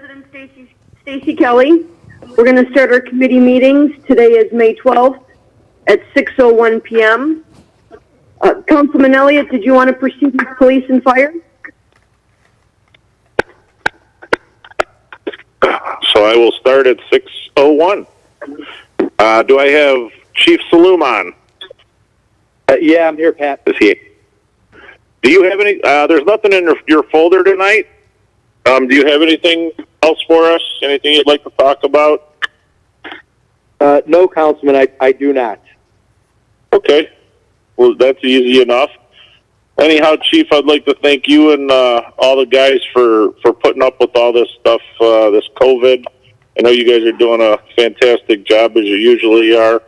President Stacy Kelly. We're going to start our committee meetings. Today is May 12th at 6:01 p.m. Councilman Elliott, did you want to proceed with police and fire? So I will start at 6:01. Do I have Chief Saloom on? Yeah, I'm here, Pat. Is he? Do you have any? There's nothing in your folder tonight. Do you have anything else for us? Anything you'd like to talk about? No, Councilman, I do not. Okay. Well, that's easy enough. Anyhow, Chief, I'd like to thank you and all the guys for putting up with all this stuff, this COVID. I know you guys are doing a fantastic job, as you usually are,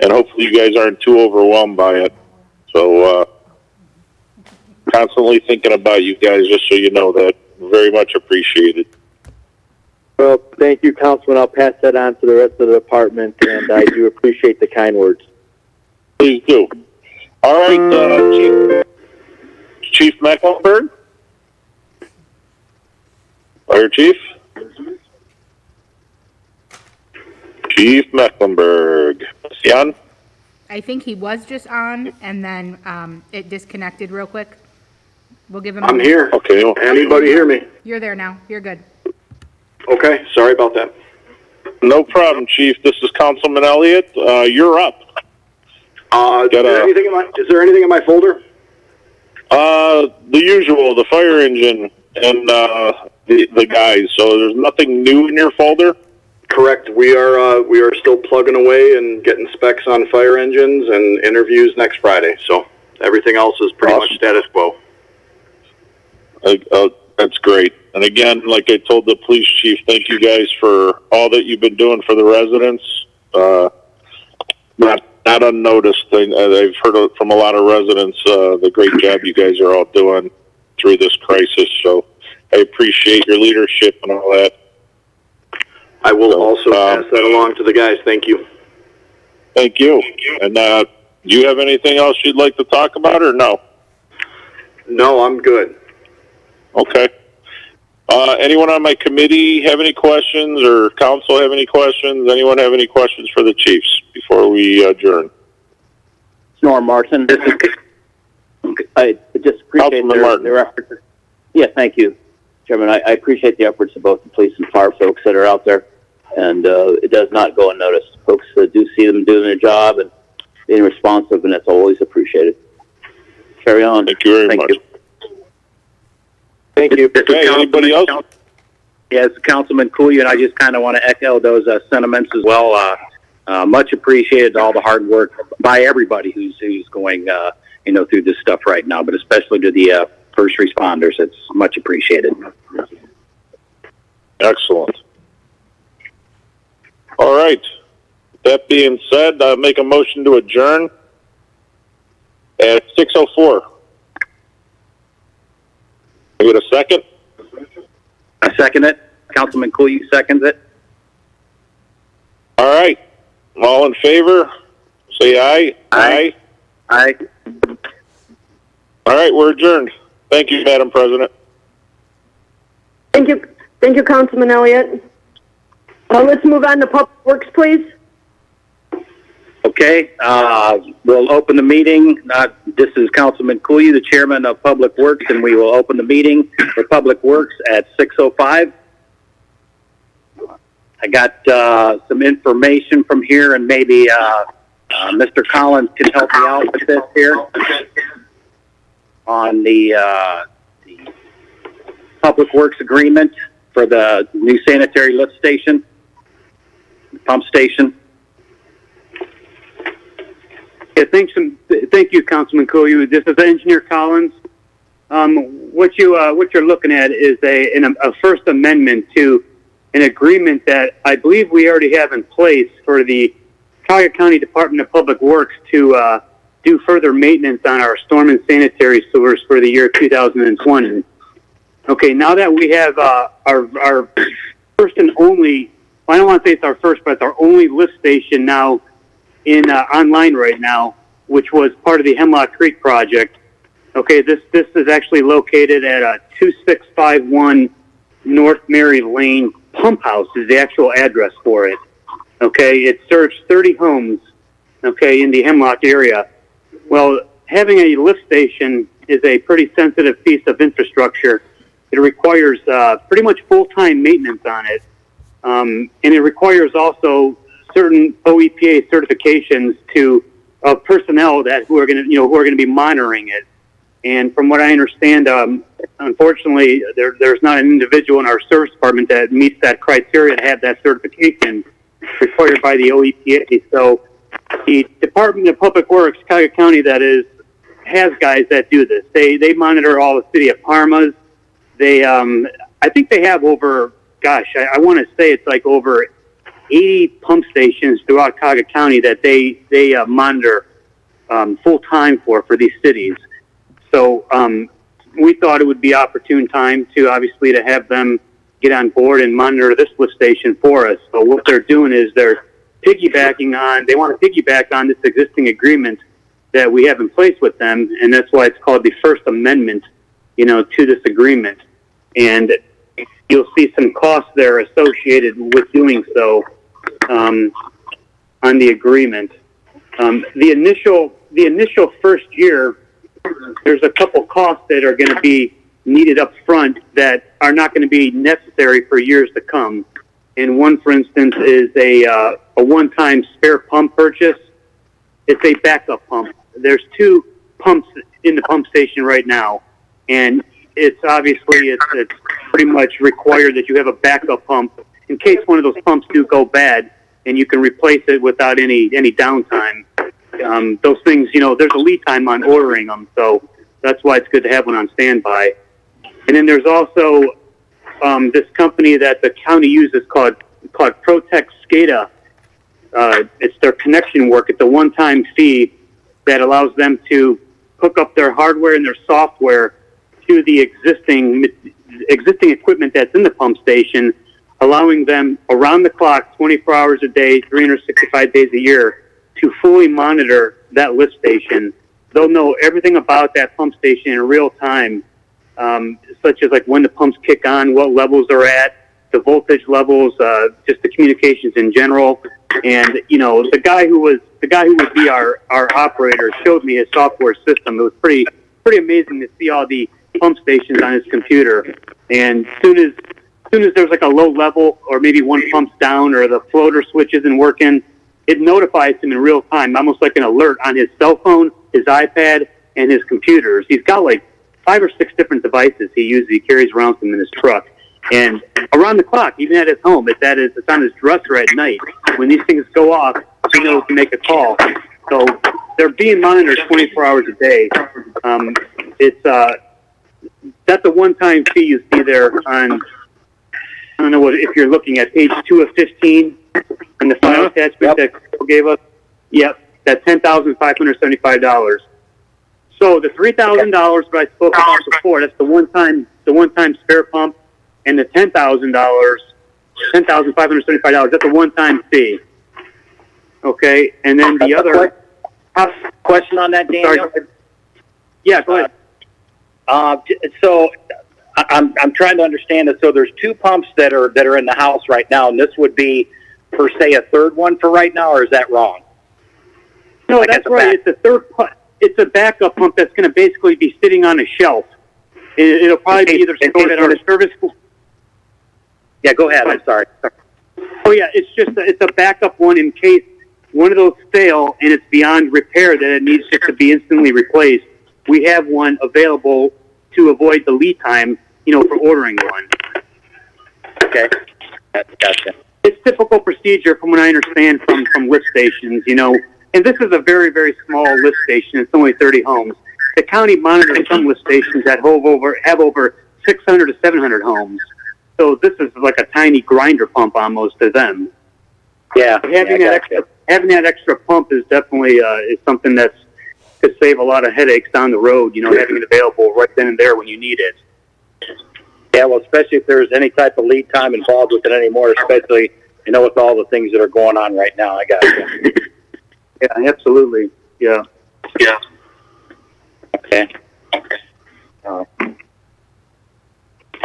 and hopefully you guys aren't too overwhelmed by it. So, constantly thinking about you guys, just so you know that. Very much appreciated. Well, thank you, Councilman. I'll pass that on to the rest of the department, and I do appreciate the kind words. Please do. All right, Chief Mecklenburg? Fire Chief? Chief Mecklenburg. Is he on? I think he was just on, and then it disconnected real quick. We'll give him. I'm here. Okay. Anybody hear me? You're there now. You're good. Okay, sorry about that. No problem, Chief. This is Councilman Elliott. You're up. Is there anything in my folder? The usual, the fire engine and the guys. So there's nothing new in your folder? Correct. We are still plugging away and getting specs on fire engines and interviews next Friday. So everything else is pretty much status quo. That's great. And again, like I told the police chief, thank you guys for all that you've been doing for the residents. Not unnoticed. I've heard from a lot of residents the great job you guys are all doing through this crisis. So I appreciate your leadership and all that. I will also pass that along to the guys. Thank you. Thank you. And do you have anything else you'd like to talk about, or no? No, I'm good. Okay. Anyone on my committee have any questions, or council have any questions? Anyone have any questions for the chiefs before we adjourn? Norm Martin. I just appreciate their efforts. Yeah, thank you, Chairman. I appreciate the efforts of both the police and fire folks that are out there, and it does not go unnoticed. Folks do see them doing their job and being responsive, and that's always appreciated. Carry on. Thank you very much. Thank you. Okay, anybody else? Yes, Councilman Kuya, and I just kind of want to echo those sentiments as well. Much appreciated all the hard work by everybody who's going through this stuff right now, but especially to the first responders. It's much appreciated. Excellent. All right. That being said, make a motion to adjourn at 6:04. I get a second? I second it. Councilman Kuya seconds it. All right. All in favor, say aye. Aye. Aye. All right, we're adjourned. Thank you, Madam President. Thank you, Councilman Elliott. Let's move on to Public Works, please. Okay, we'll open the meeting. This is Councilman Kuya, the chairman of Public Works, and we will open the meeting for Public Works at 6:05. I got some information from here, and maybe Mr. Collins can help me out with this here on the Public Works agreement for the new sanitary lift station, pump station. Yeah, thank you, Councilman Kuya. This is Engineer Collins. What you're looking at is a First Amendment to an agreement that I believe we already have in place for the Collier County Department of Public Works to do further maintenance on our storm and sanitary sewers for the year 2020. Okay, now that we have our first and only, well, I don't want to say it's our first, but it's our only lift station now in online right now, which was part of the Hemlock Creek project. Okay, this is actually located at 2651 North Mary Lane Pump House is the actual address for it. Okay, it serves 30 homes, okay, in the Hemlock area. Well, having a lift station is a pretty sensitive piece of infrastructure. It requires pretty much full-time maintenance on it, and it requires also certain OEPA certifications to personnel who are going to be monitoring it. And from what I understand, unfortunately, there's not an individual in our service department that meets that criteria to have that certification required by the OEPA. So the Department of Public Works, Cuyahoga County, has guys that do this. They monitor all the city of Parmas. They, I think they have over, I want to say it's like over 80 pump stations throughout Cuyahoga County that they monitor full time for these cities. So we thought it would be opportune time to have them get on board and monitor this lift station for us. So what they're doing is they want to piggyback on this existing agreement that we have in place with them, and that's why it's called the First Amendment, to this agreement. And you'll see some costs there associated with doing so on the agreement. The initial first year, there's a couple costs that are going to be needed up front that are not going to be necessary for years to come. And one, for instance, is a one-time spare pump purchase. It's a backup pump. There's 2 pumps in the pump station right now, and it's pretty much required that you have a backup pump in case one of those pumps do go bad, and you can replace it without any downtime. Those things, there's a lead time on ordering them, so that's why it's good to have one on standby. And then there's also this company that the county uses called Protect SCADA. It's their connection work. It's a one-time fee that allows them to hook up their hardware and their software to the existing equipment that's in the pump station, allowing them around the clock, 24 hours a day, 365 days a year, to fully monitor that lift station. They'll know everything about that pump station in real time, such as like when the pumps kick on, what levels they're at, the voltage levels, just the communications in general. And the guy who would be our operator showed me his software system. It was pretty amazing to see all the pump stations on his computer. And soon as there's like a low level, or maybe one pump's down, or the floater switch isn't working, it notifies him in real time, almost like an alert on his cell phone, his iPad, and his computers. He's got like 5 or 6 different devices he uses. He carries around them in his truck. And around the clock, even at his home, it's on his dresser at night. When these things go off, he knows to make a call. So they're being monitored 24 hours a day. That's a one-time fee you see there on, I don't know if you're looking at page 2 of 15 on the file attachment that Carol gave us. Yep, that's $10,575. So the $3,000 that I spoke about before, that's the one-time spare pump, and the $10,575, that's a one-time fee. Okay, and then the other question on that, Daniel. Sorry. Yeah, go ahead. So I'm trying to understand it. So there's 2 pumps that are in the house right now, and this would be, per se, a third one for right now, or is that wrong? No, that's right. It's a third pump. It's a backup pump that's going to basically be sitting on a shelf. It'll probably be either stored at our service. Yeah, go ahead. I'm sorry. Oh yeah, it's a backup one in case one of those fail and it's beyond repair that it needs just to be instantly replaced. We have one available to avoid the lead time, for ordering one. Okay, gotcha. It's typical procedure from what I understand from lift stations, and this is a very, very small lift station. It's only 30 homes. The county monitors some lift stations that have over 600 to 700 homes. So this is like a tiny grinder pump almost to them. Yeah. But having that extra pump is definitely is something that could save a lot of headaches down the road. Having it available right then and there when you need it. Yeah, well, especially if there's any type of lead time involved with it anymore, especially with all the things that are going on right now. I got you. Yeah, absolutely. Yeah. Okay.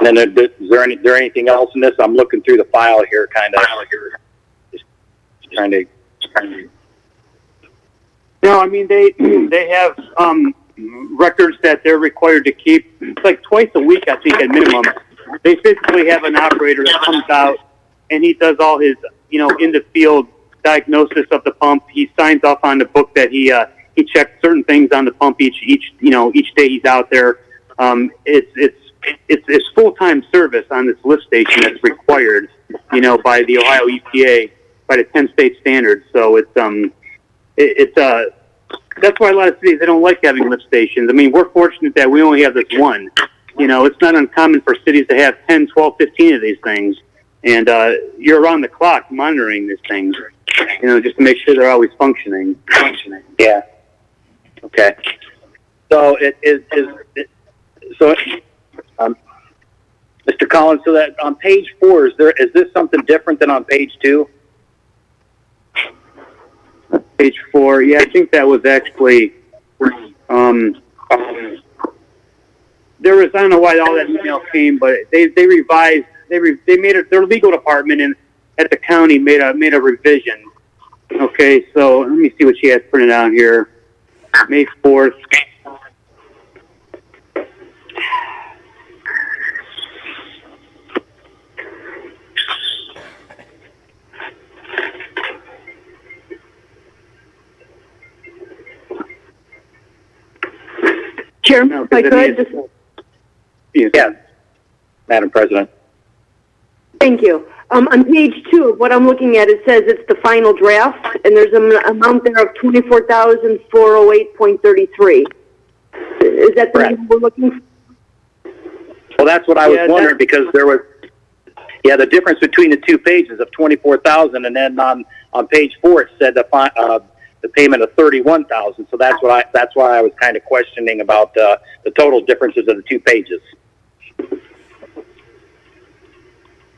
And then is there anything else in this? I'm looking through the file here, kind of just trying to. No, I mean, they have records that they're required to keep. It's like twice a week, I think, at minimum. They physically have an operator that comes out and he does all his, in the field diagnosis of the pump. He signs off on the book that he checks certain things on the pump each day he's out there. It's full-time service on this lift station that's required, by the Ohio EPA, by the 10 state standards. So that's why a lot of cities, they don't like having lift stations. I mean, we're fortunate that we only have this one. It's not uncommon for cities to have 10, 12, 15 of these things. And you're around the clock monitoring these things, just to make sure they're always functioning. Yeah. Okay. So Mr. Collins, so that on page 4, is this something different than on page 2? Page 4, yeah, I think that was actually, there was, I don't know why all that email came, but they revised, they made it, their legal department at the county made a revision. Okay, so let me see what she has printed out here. May 4th. Chairman, if I could, Yeah, Madam President. thank you. On page 2, what I'm looking at, it says it's the final draft, and there's an amount there of $24,408.33. Is that the number we're looking for? Well, that's what I was wondering, because there was, the difference between the two pages of 24,000, and then on page 4 it said the payment of 31,000. So that's why I was kind of questioning about the total differences of the two pages.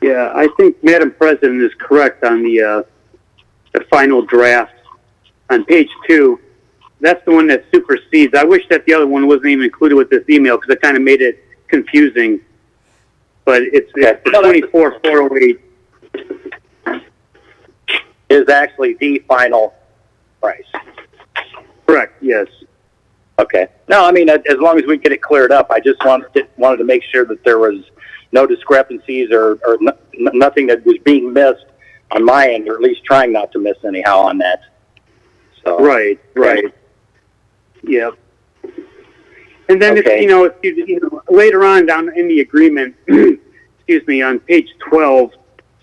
Yeah, I think Madam President is correct on the final draft on page 2. That's the one that supersedes. I wish that the other one wasn't even included with this email because it kind of made it confusing. But it's the 24,408 is actually the final price. Correct. Yes. Okay. No, I mean, as long as we get it cleared up, I just wanted to make sure that there was no discrepancies or nothing that was being missed on my end, or at least trying not to miss anyhow on that. So. Right. Yep. And then, okay. if later on down in the agreement, excuse me, on page 12,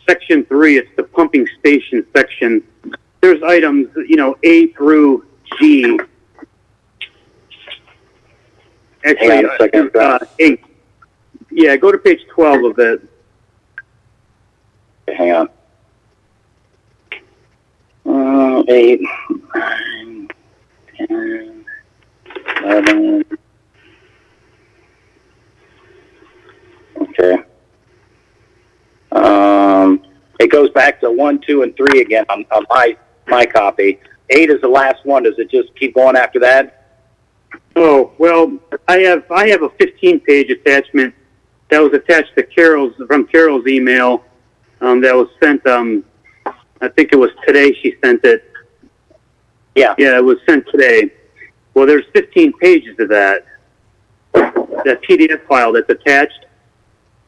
section 3, it's the pumping station section. There's items, A through G. Actually, hang on a second. 8. Yeah, go to page 12 of it. Okay, hang on. 8, 9, 10, 11. Okay. It goes back to 1, 2, and 3 again on my copy. 8 is the last one. Does it just keep going after that? Oh, well, I have a 15-page attachment that was attached to Carol's email that was sent. I think it was today she sent it. Yeah. Yeah, it was sent today. Well, there's 15 pages of that PDF file that's attached.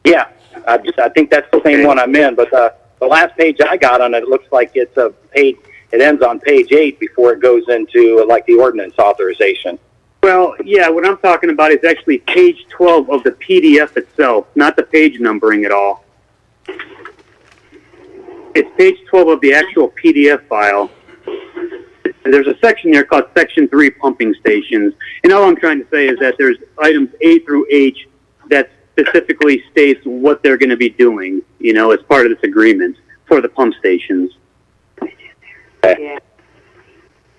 Yeah, I think that's the same one I'm in, but the last page I got on it looks like it's a page. It ends on page 8 before it goes into like the ordinance authorization. Well, yeah, what I'm talking about is actually page 12 of the PDF itself, not the page numbering at all. It's page 12 of the actual PDF file. There's a section there called Section 3 Pumping Stations. And all I'm trying to say is that there's items A through H that specifically states what they're going to be doing, as part of this agreement for the pump stations. Yeah.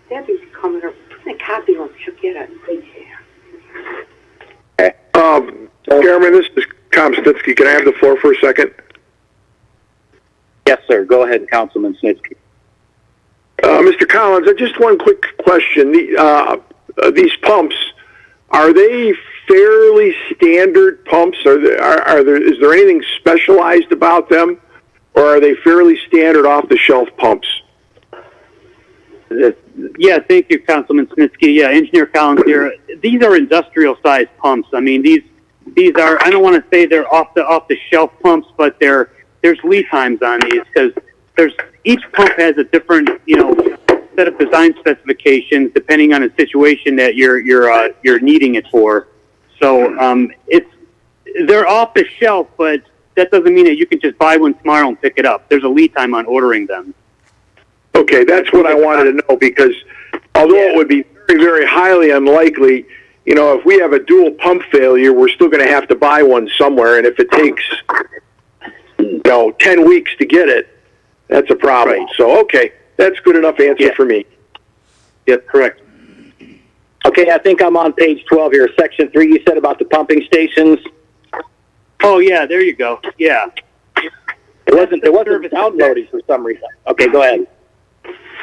Debbie's coming up. Put a copy on. She'll get it. Okay. Chairman, this is Tom Snitsky. Can I have the floor for a second? Yes, sir. Go ahead, Councilman Snitsky. Mr. Collins, just one quick question. These pumps, are they fairly standard pumps? Is there anything specialized about them, or are they fairly standard off-the-shelf pumps? Yeah, thank you, Councilman Snitsky. Yeah, Engineer Collins here. These are industrial-sized pumps. I mean, these are, I don't want to say they're off-the-shelf pumps, but there's lead times on these because each pump has a different, set of design specifications depending on the situation that you're needing it for. So they're off the shelf, but that doesn't mean that you can just buy one tomorrow and pick it up. There's a lead time on ordering them. Okay, that's what I wanted to know, because although it would be very, very highly unlikely, if we have a dual pump failure, we're still going to have to buy one somewhere, and if it takes 10 weeks to get it, that's a problem. Right. So, okay, that's good enough answer for me. Yes, correct. Okay, I think I'm on page 12 here, section 3. You said about the pumping stations. Oh, yeah, there you go. Yeah. It wasn't downloading for some reason. Okay, go ahead.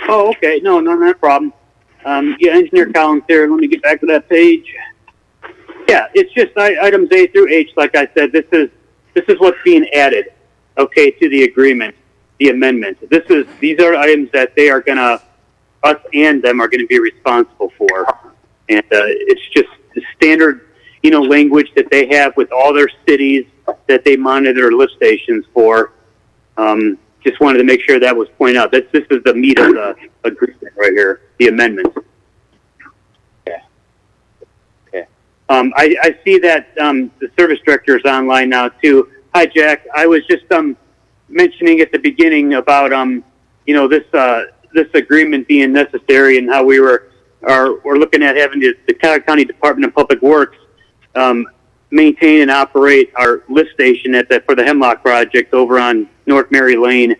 Oh, okay. No, not a problem. Engineer Collins here. Let me get back to that page. Yeah, it's just items A through H. Like I said, this is what's being added, okay, to the agreement, the amendment. These are items that they are gonna, us and them are gonna be responsible for, and it's just the standard, language that they have with all their cities that they monitor lift stations for. Just wanted to make sure that was pointed out. This is the meat of the agreement right here, the amendment. Okay. I see that the service director is online now too. Hi, Jack. I was just mentioning at the beginning about this agreement being necessary and how we're looking at having the Cuyahoga County Department of Public Works maintain and operate our lift station for the Hemlock project over on North Mary Lane.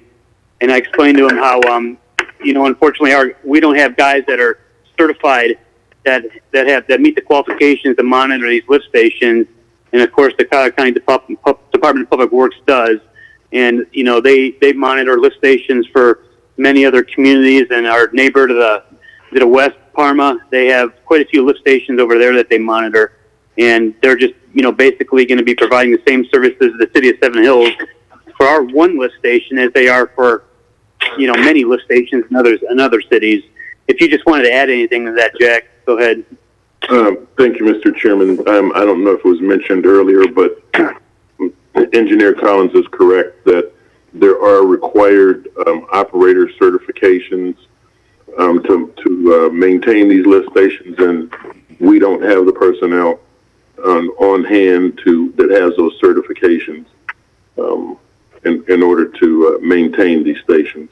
And I explained to him how, unfortunately we don't have guys that are certified that meet the qualifications to monitor these lift stations. And of course the Cuyahoga County Department of Public Works does. And, they monitor lift stations for many other communities, and our neighbor to the west, Parma, they have quite a few lift stations over there that they monitor. And they're just, basically going to be providing the same services as the city of Seven Hills for our one lift station as they are for, many lift stations in other cities. If you just wanted to add anything to that, Jack, go ahead. Thank you, Mr. Chairman. I don't know if it was mentioned earlier, but Engineer Collins is correct that there are required operator certifications to maintain these lift stations, and we don't have the personnel on hand that has those certifications in order to maintain these stations.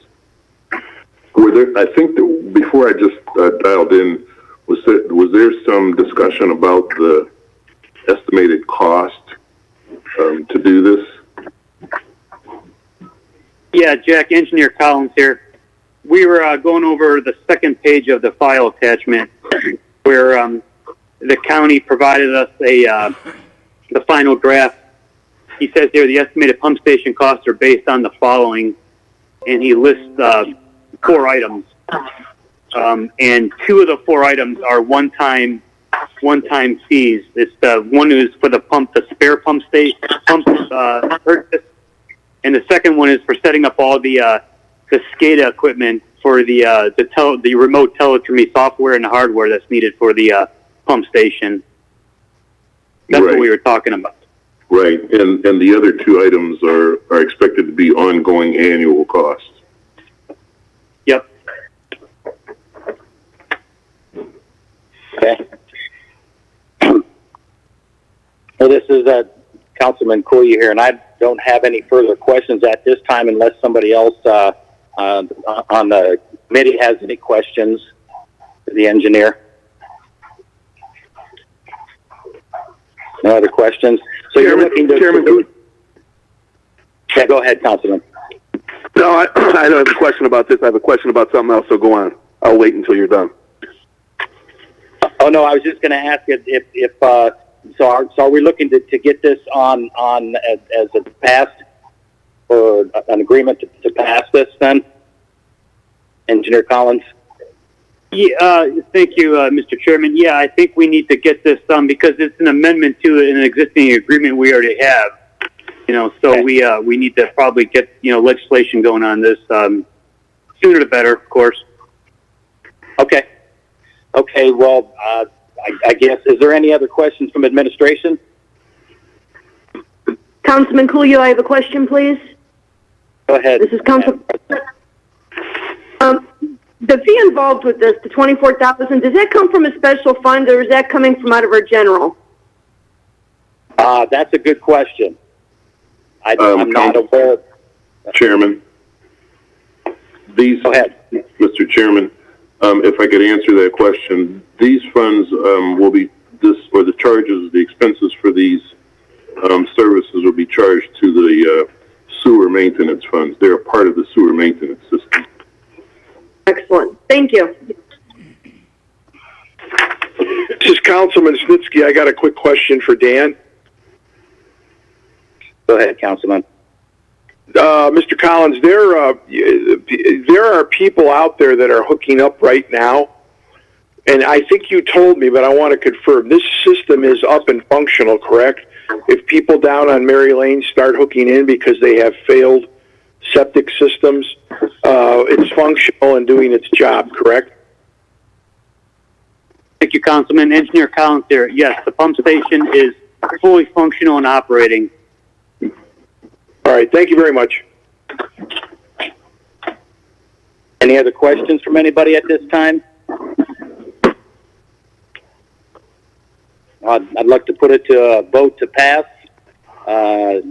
I think that before I just dialed in, was there some discussion about the estimated cost to do this? Yeah, Jack, Engineer Collins here. We were going over the second page of the file attachment where the county provided us the final draft. He says here the estimated pump station costs are based on the following, and he lists 4 items. And 2 of the 4 items are one-time fees. It's one is for the spare pump purchase, and the second one is for setting up all the SCADA equipment for the remote telemetry software and the hardware that's needed for the pump station. That's what we were talking about. Right, and the other 2 items are expected to be ongoing annual costs. Yep. Okay. Well, this is Councilman Kuya here, and I don't have any further questions at this time unless somebody else on the committee has any questions for the engineer. No other questions? So you're looking to... Yeah, go ahead, Councilman. No, I don't have a question about this. I have a question about something else, so go on. I'll wait until you're done. Oh, no, I was just going to ask if so are we looking to get this on as a passed, or an agreement to pass this then? Engineer Collins? Yeah, thank you, Mr. Chairman. Yeah, I think we need to get this done because it's an amendment to an existing agreement we already have. So we need to probably get, legislation going on this, sooner the better, of course. Okay. Okay, well, I guess, is there any other questions from administration? Councilman Cooley, I have a question, please. Go ahead. This is Council. The fee involved with this, the $24,000, does that come from a special fund or is that coming from out of our general? That's a good question. I'm not aware. Chairman, these. Go ahead. Mr. Chairman, if I could answer that question, these funds will be the charges, the expenses for these services will be charged to the sewer maintenance funds. They're a part of the sewer maintenance system. Excellent. Thank you. This is Councilman Snitsky. I got a quick question for Dan. Go ahead, Councilman. Mr. Collins, there are people out there that are hooking up right now, and I think you told me, but I want to confirm. This system is up and functional, correct? If people down on Mary Lane start hooking in because they have failed septic systems, it's functional and doing its job, correct? Thank you, Councilman. Engineer Collins here. Yes, the pump station is fully functional and operating. All right. Thank you very much. Any other questions from anybody at this time? I'd like to put it to a vote to pass for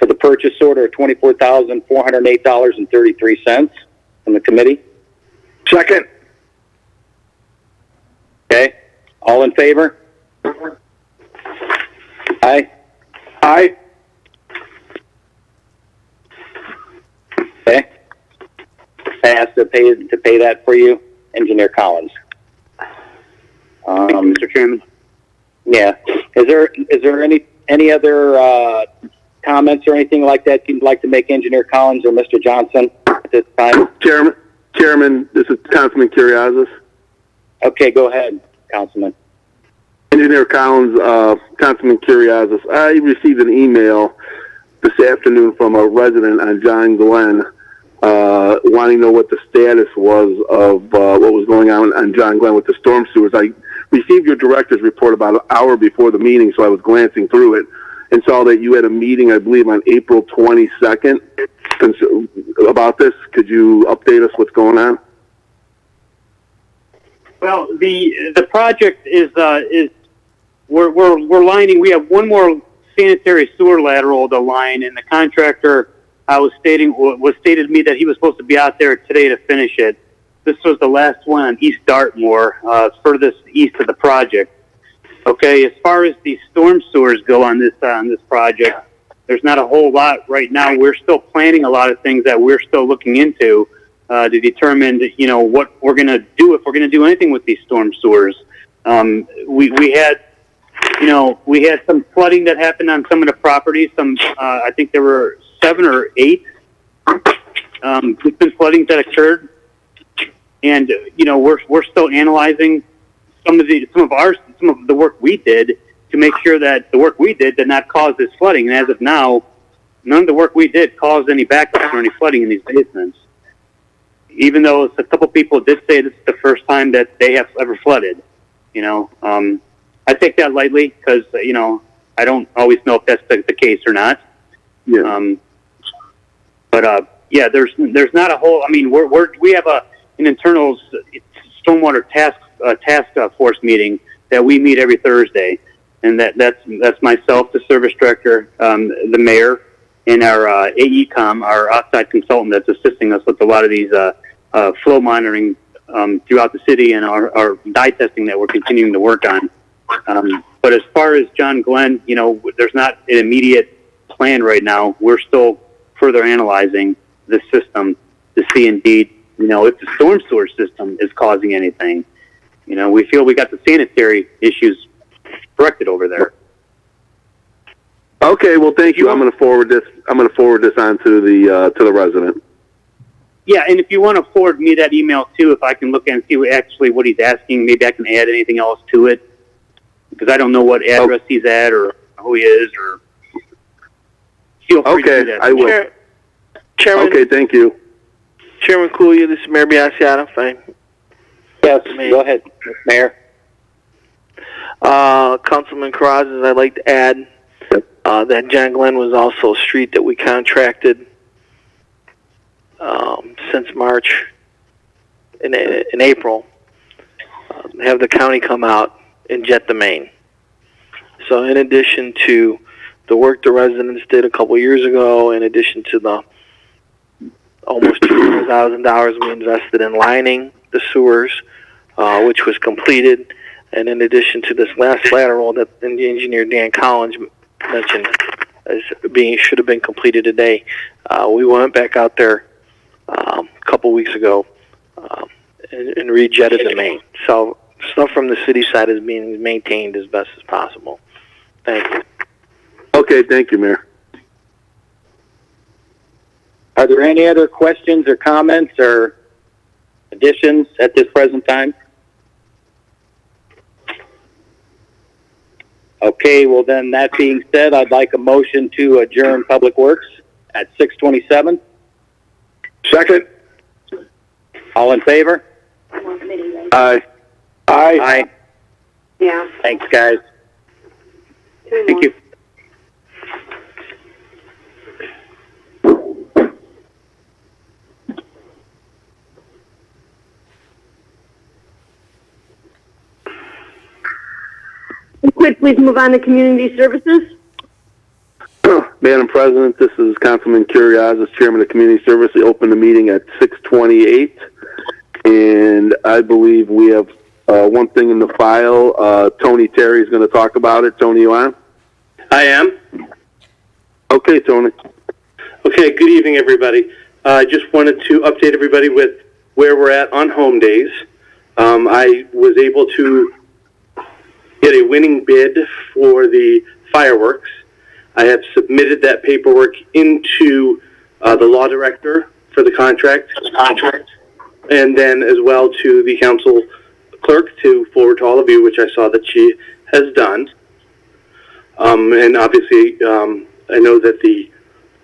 the purchase order of $24,408.33 from the committee. Second. Okay. All in favor? Aye. Aye. Okay. Pass to pay that for you, Engineer Collins. Thank you, Mr. Chairman. Yeah. Is there any other comments or anything like that you'd like to make, Engineer Collins or Mr. Johnson, at this time? Chairman, this is Councilman Kuriazis. Okay, go ahead, Councilman. Engineer Collins, Councilman Kuriazis. I received an email this afternoon from a resident on John Glenn wanting to know what the status was of what was going on John Glenn with the storm sewers. I received your director's report about an hour before the meeting, so I was glancing through it and saw that you had a meeting, I believe, on April 22nd about this. Could you update us what's going on? Well, the project is we're lining. We have one more sanitary sewer lateral to line, and the contractor was stated to me that he was supposed to be out there today to finish it. This was the last one on East Dartmoor, furthest east of the project. Okay, as far as the storm sewers go on this project, there's not a whole lot right now. We're still planning a lot of things that we're still looking into to determine, what we're going to do if we're going to do anything with these storm sewers. We had some flooding that happened on some of the properties. I think there were 7 or 8 different floodings that occurred, and we're still analyzing some of the work we did to make sure that the work we did not cause this flooding. And as of now, none of the work we did caused any backup or any flooding in these basements. Even though a couple people did say this is the first time that they have ever flooded. I take that lightly because I don't always know if that's the case or not. Yeah. There's not a whole. I mean, we have an internal stormwater task force meeting that we meet every Thursday, and that's myself, the service director, the mayor, and our AECom, our outside consultant that's assisting us with a lot of these flow monitoring throughout the city and our dye testing that we're continuing to work on. But as far as John Glenn, there's not an immediate plan right now. We're still further analyzing the system to see indeed, if the storm sewer system is causing anything. We feel we got the sanitary issues corrected over there. Okay, well, thank you. I'm going to forward this on to the resident. Yeah, and if you want to forward me that email too, if I can look and see what he's asking, maybe I can add anything else to it. Because I don't know what address he's at or who he is, or feel free to do that. I will. Chairman. Okay, thank you. Chairman Cooley, this is Mayor Biassiata. Fine. Yes, go ahead, Mayor. Councilman Carrazas, I'd like to add that John Glenn was also a street that we contracted since March in April. Have the county come out and jet the main. So in addition to the work the residents did a couple years ago, in addition to the almost $200,000 we invested in lining the sewers, which was completed, and in addition to this last lateral that the engineer Dan Collins mentioned as should have been completed today, we went back out there a couple weeks ago and rejetted the main. So stuff from the city side is being maintained as best as possible. Thank you. Okay, thank you, Mayor. Are there any other questions or comments or additions at this present time? Okay, well then, that being said, I'd like a motion to adjourn Public Works at 6:27. Second. All in favor? Aye. Aye. Yeah. Thanks, guys. Thank you. Could please move on to community services? Madam President, this is Councilman Currias, Chairman of Community Service. We opened the meeting at 6:28, and I believe we have one thing in the file. Tony Terry is going to talk about it. Tony, you on? I am. Okay, Tony. Okay, good evening, everybody. I just wanted to update everybody with where we're at on home days. I was able to get a winning bid for the fireworks. I have submitted that paperwork into the law director for the contract, and then as well to the council clerk to forward to all of you, which I saw that she has done. And obviously, I know that the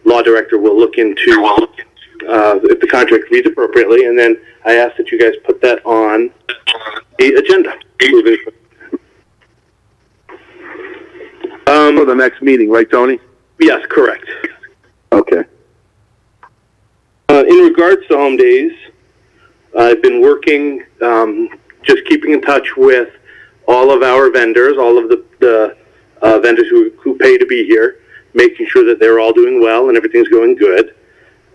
law director will look into if the contract reads appropriately, and then I ask that you guys put that on the agenda. For the next meeting, right, Tony? Yes, correct. Okay. In regards to home days, I've been working, just keeping in touch with all of our vendors, all of the vendors who pay to be here, making sure that they're all doing well and everything's going good.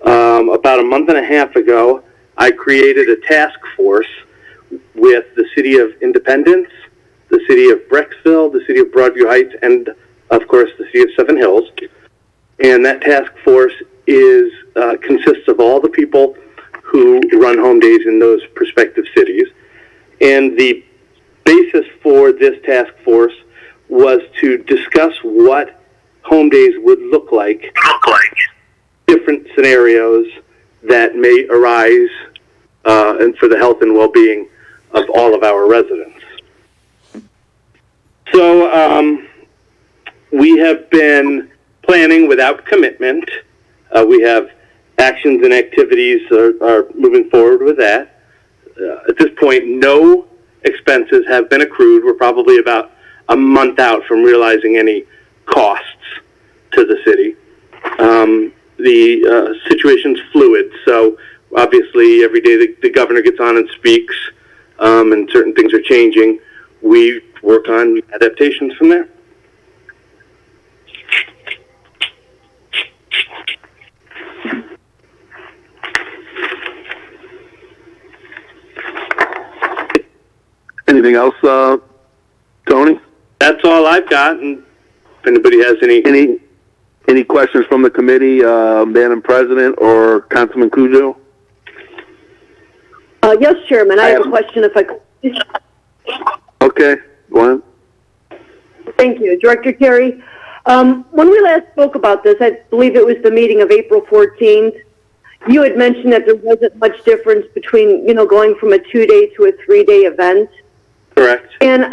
About a month and a half ago, I created a task force with the City of Independence, the City of Brecksville, the City of Broadview Heights, and of course the City of Seven Hills. And that task force consists of all the people who run home days in those prospective cities. And the basis for this task force was to discuss what home days would look like, different scenarios that may arise, and for the health and well-being of all of our residents. So we have been planning without commitment. We have actions and activities are moving forward with that. At this point, no expenses have been accrued. We're probably about a month out from realizing any costs to the city. The situation's fluid, so obviously every day the governor gets on and speaks, and certain things are changing. We work on adaptations from there. Anything else, Tony? That's all I've got, and if anybody has any questions from the committee, Madam President or Councilman Cujo? Yes, Chairman. I have a question if I could. Okay, go on. Thank you. Director Terry, when we last spoke about this, I believe it was the meeting of April 14th, you had mentioned that there wasn't much difference between, going from a 2-day to a 3-day event. Correct. And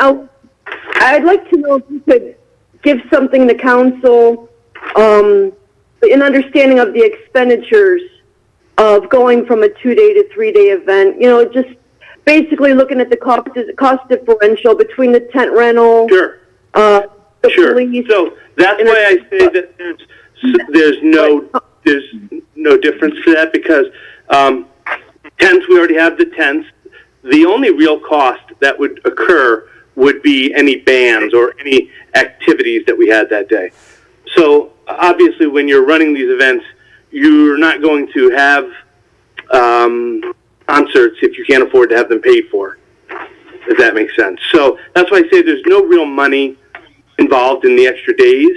I'd like to know if you could give something to council, in understanding of the expenditures of going from a 2-day to 3-day event. Just basically looking at the cost differential between the tent rental. Sure. The Sure. police. So that's why I say that there's no difference to that, because tents, we already have the tents. The only real cost that would occur would be any bands or any activities that we had that day. So obviously when you're running these events, you're not going to have concerts if you can't afford to have them paid for, if that makes sense. So that's why I say there's no real money involved in the extra days,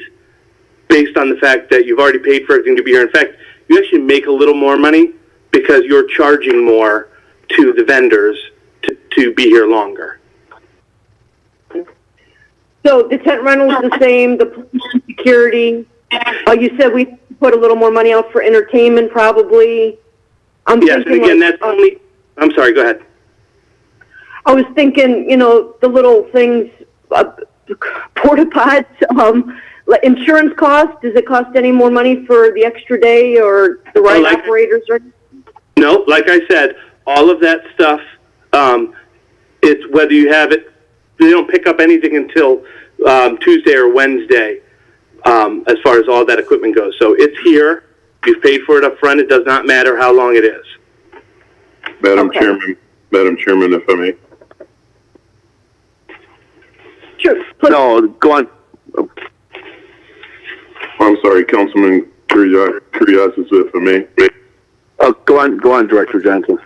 based on the fact that you've already paid for everything to be here. In fact, you actually make a little more money because you're charging more to the vendors to be here longer. So the tent rental is the same, the police and security. You said we put a little more money out for entertainment, probably. Yes, and again, that's only... I'm sorry, go ahead. I was thinking, the little things, porta pots, insurance cost. Does it cost any more money for the extra day or the ride operators? No, like I said, all of that stuff, it's whether you have it, they don't pick up anything until Tuesday or Wednesday, as far as all that equipment goes. So it's here. You've paid for it up front. It does not matter how long it is. Madam Chairman, if I may. Sure. No, go on. Oh, I'm sorry, Councilman Curriasis, if I may. Go on, Director Johnson.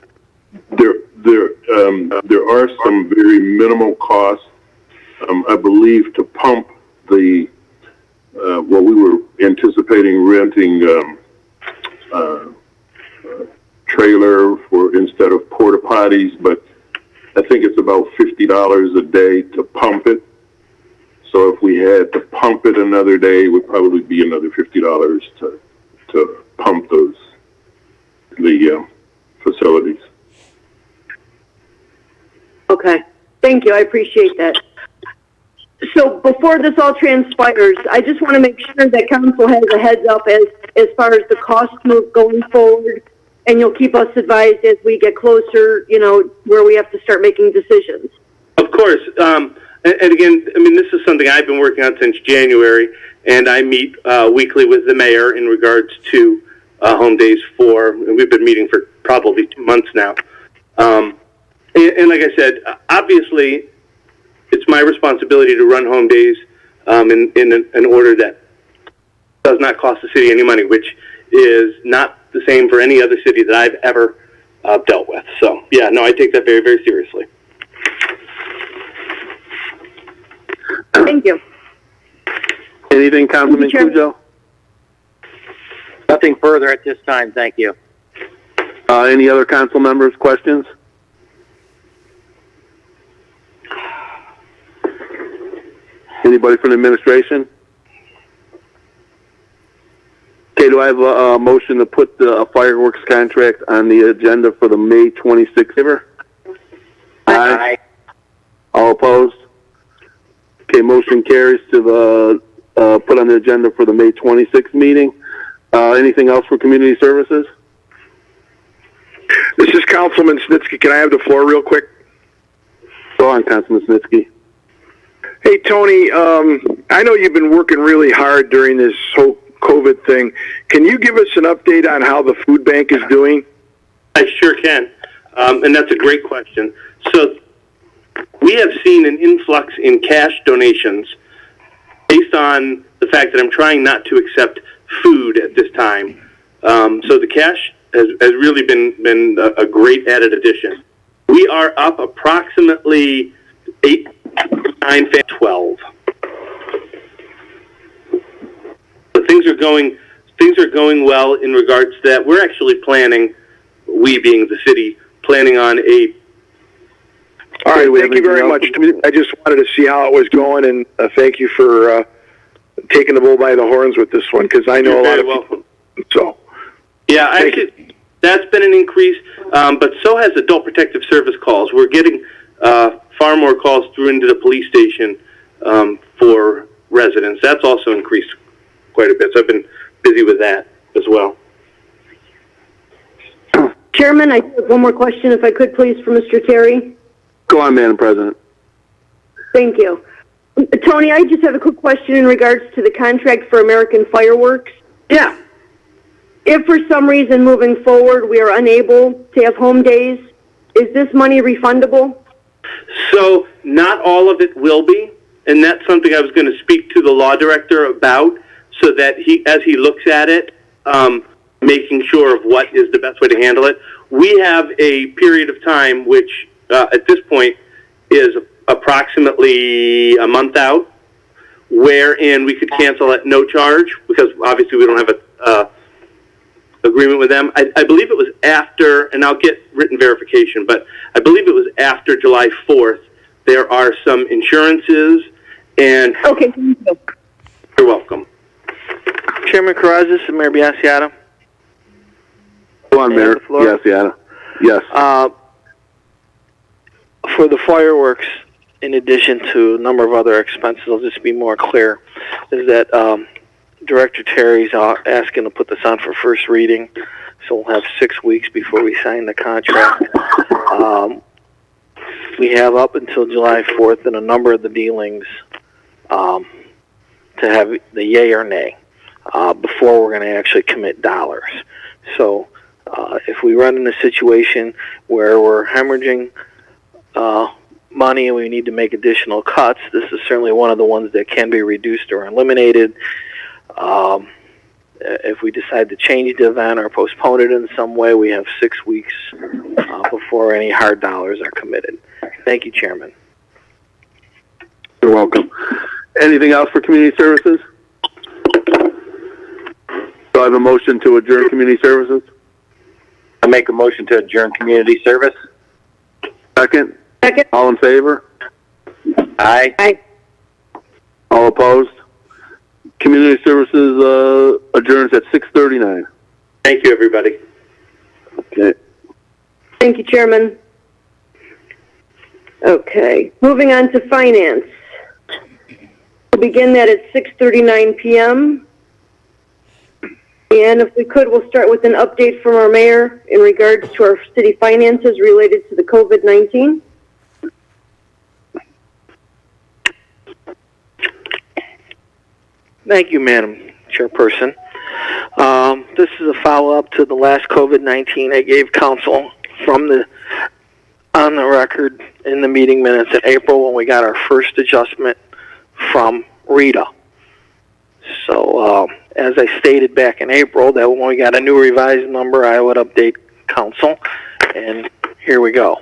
There are some very minimal costs, I believe, to pump the, we were anticipating renting trailer for instead of porta potties, but I think it's about $50 a day to pump it. So if we had to pump it another day, it would probably be another $50 to pump the facilities. Okay. Thank you. I appreciate that. So before this all transpires, I just want to make sure that council has a heads up as far as the cost move going forward, and you'll keep us advised as we get closer, where we have to start making decisions. Of course. And again, this is something I've been working on since January, and I meet weekly with the mayor in regards to home days we've been meeting for probably 2 months now. And like I said, obviously, it's my responsibility to run home days in an order that does not cost the city any money, which is not the same for any other city that I've ever dealt with. So, yeah, no, I take that very, very seriously. Thank you. Anything, Councilman Cujo? Nothing further at this time. Thank you. Any other council members' questions? Anybody from the administration? Okay, do I have a motion to put the fireworks contract on the agenda for the May 26th? Aye. All opposed? Okay, motion carries to the put on the agenda for the May 26th meeting. Anything else for community services? This is Councilman Snitsky. Can I have the floor real quick? Go on, Councilman Snitsky. Hey, Tony, I know you've been working really hard during this whole COVID thing. Can you give us an update on how the food bank is doing? I sure can. And that's a great question. So we have seen an influx in cash donations based on the fact that I'm trying not to accept food at this time. So the cash has really been a great added addition. We are up approximately 8, 9, 12. So things are going well in regards to that. We're actually planning, we being the city, planning on a... All right, thank you very much. I just wanted to see how it was going, and thank you for taking the bull by the horns with this one, because I know a lot of people. So, yeah, actually, that's been an increase, but so has adult protective service calls. We're getting far more calls through into the police station for residents. That's also increased quite a bit. So I've been busy with that as well. Chairman, I have one more question, if I could, please, for Mr. Terry. Go on, Madam President. Thank you. Tony, I just have a quick question in regards to the contract for American Fireworks. Yeah. If for some reason moving forward we are unable to have home days, is this money refundable? So not all of it will be, and that's something I was going to speak to the law director about, so that he, as he looks at it, making sure of what is the best way to handle it. We have a period of time which, at this point, is approximately a month out, wherein we could cancel at no charge, because obviously we don't have a agreement with them. I believe it was after, and I'll get written verification, but I believe it was after July 4th. There are some insurances, and... Okay, thank you. You're welcome. Chairman Carazas and Mayor Biassiata. Go on, Mayor. Yes, yeah. Yes. For the fireworks, in addition to a number of other expenses, I'll just be more clear, is that Director Terry's asking to put this on for first reading, so we'll have 6 weeks before we sign the contract. We have up until July 4th in a number of the dealings to have the yay or nay before we're going to actually commit dollars. So if we run in a situation where we're hemorrhaging money and we need to make additional cuts, this is certainly one of the ones that can be reduced or eliminated. If we decide to change the event or postpone it in some way, we have 6 weeks before any hard dollars are committed. Thank you, Chairman. You're welcome. Anything else for community services? Do I have a motion to adjourn community services? I make a motion to adjourn community service. Second? Second. All in favor? Aye. Aye. All opposed? Community services adjourns at 6:39. Thank you, everybody. Okay. Thank you, Chairman. Okay, moving on to finance. We'll begin that at 6:39 p.m. And if we could, we'll start with an update from our mayor in regards to our city finances related to the COVID-19. Thank you, Madam Chairperson. This is a follow-up to the last COVID-19 I gave council on the record in the meeting minutes in April when we got our first adjustment from Rita. So as I stated back in April, that when we got a new revised number, I would update council, and here we go.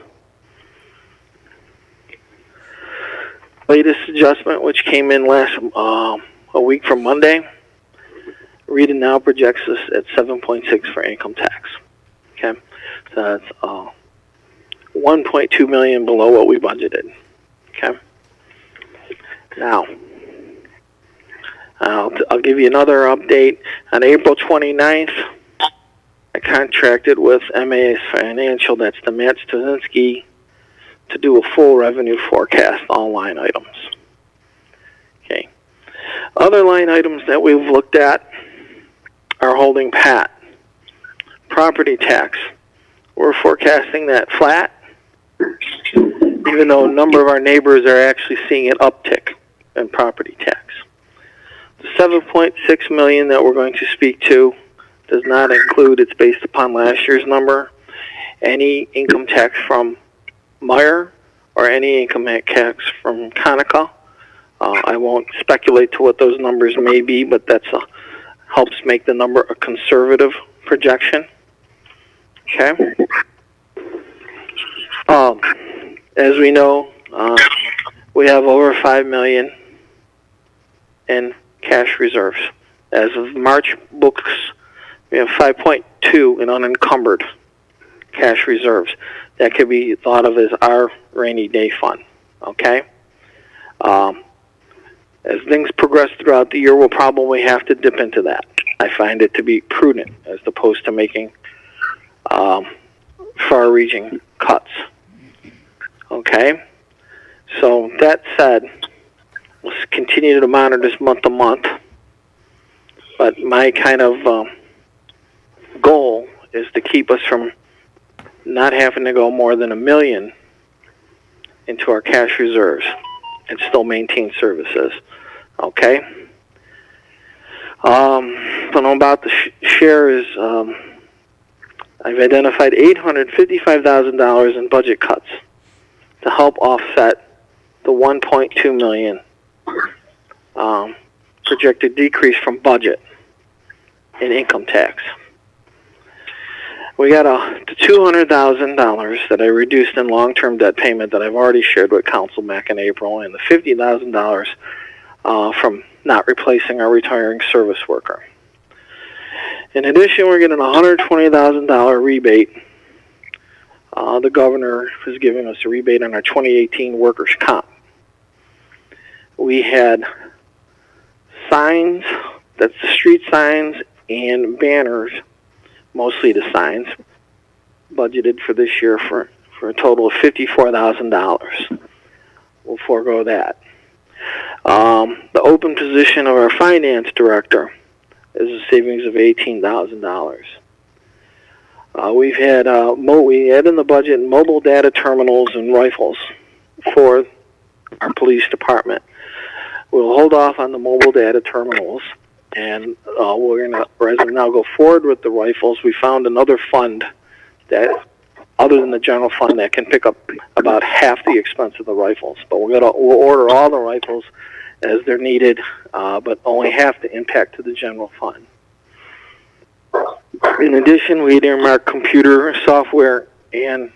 Latest adjustment, which came in last a week from Monday, Rita now projects us at 7.6 for income tax. Okay, so that's 1.2 million below what we budgeted. Okay, now I'll give you another update. On April 29th, I contracted with MAS Financial, that's the Matt Stosinski, to do a full revenue forecast on line items. Okay. Other line items that we've looked at are holding pat. Property tax, we're forecasting that flat, even though a number of our neighbors are actually seeing an uptick in property tax. The 7.6 million that we're going to speak to does not include, it's based upon last year's number, any income tax from Meyer or any income tax from Conica. I won't speculate to what those numbers may be, but that's helps make the number a conservative projection. Okay. As we know, we have over 5 million in cash reserves. As of March books, we have 5.2 in unencumbered cash reserves. That could be thought of as our rainy day fund. Okay. As things progress throughout the year, we'll probably have to dip into that. I find it to be prudent as opposed to making far-reaching cuts. Okay? So that said, we'll continue to monitor this month to month. But my kind of goal is to keep us from not having to go more than $1 million into our cash reserves and still maintain services. Okay? What I'm about to share is I've identified $855,000 in budget cuts to help offset the $1.2 million projected decrease from budget in income tax. We got the $200,000 that I reduced in long-term debt payment that I've already shared with Council back in April, and the $50,000 from not replacing our retiring service worker. In addition, we're getting a $120,000 rebate. The governor is giving us a rebate on our 2018 workers' comp. We had signs, that's the street signs and banners, mostly the signs, budgeted for this year for a total of $54,000. We'll forego that. The open position of our finance director is a savings of $18,000. We've had we had in the budget mobile data terminals and rifles for our police department. We'll hold off on the mobile data terminals, and we're going to, as we now go forward with the rifles, we found another fund that, other than the general fund, that can pick up about half the expense of the rifles. But we'll order all the rifles as they're needed, but only half the impact to the general fund. In addition, we earmarked computer software and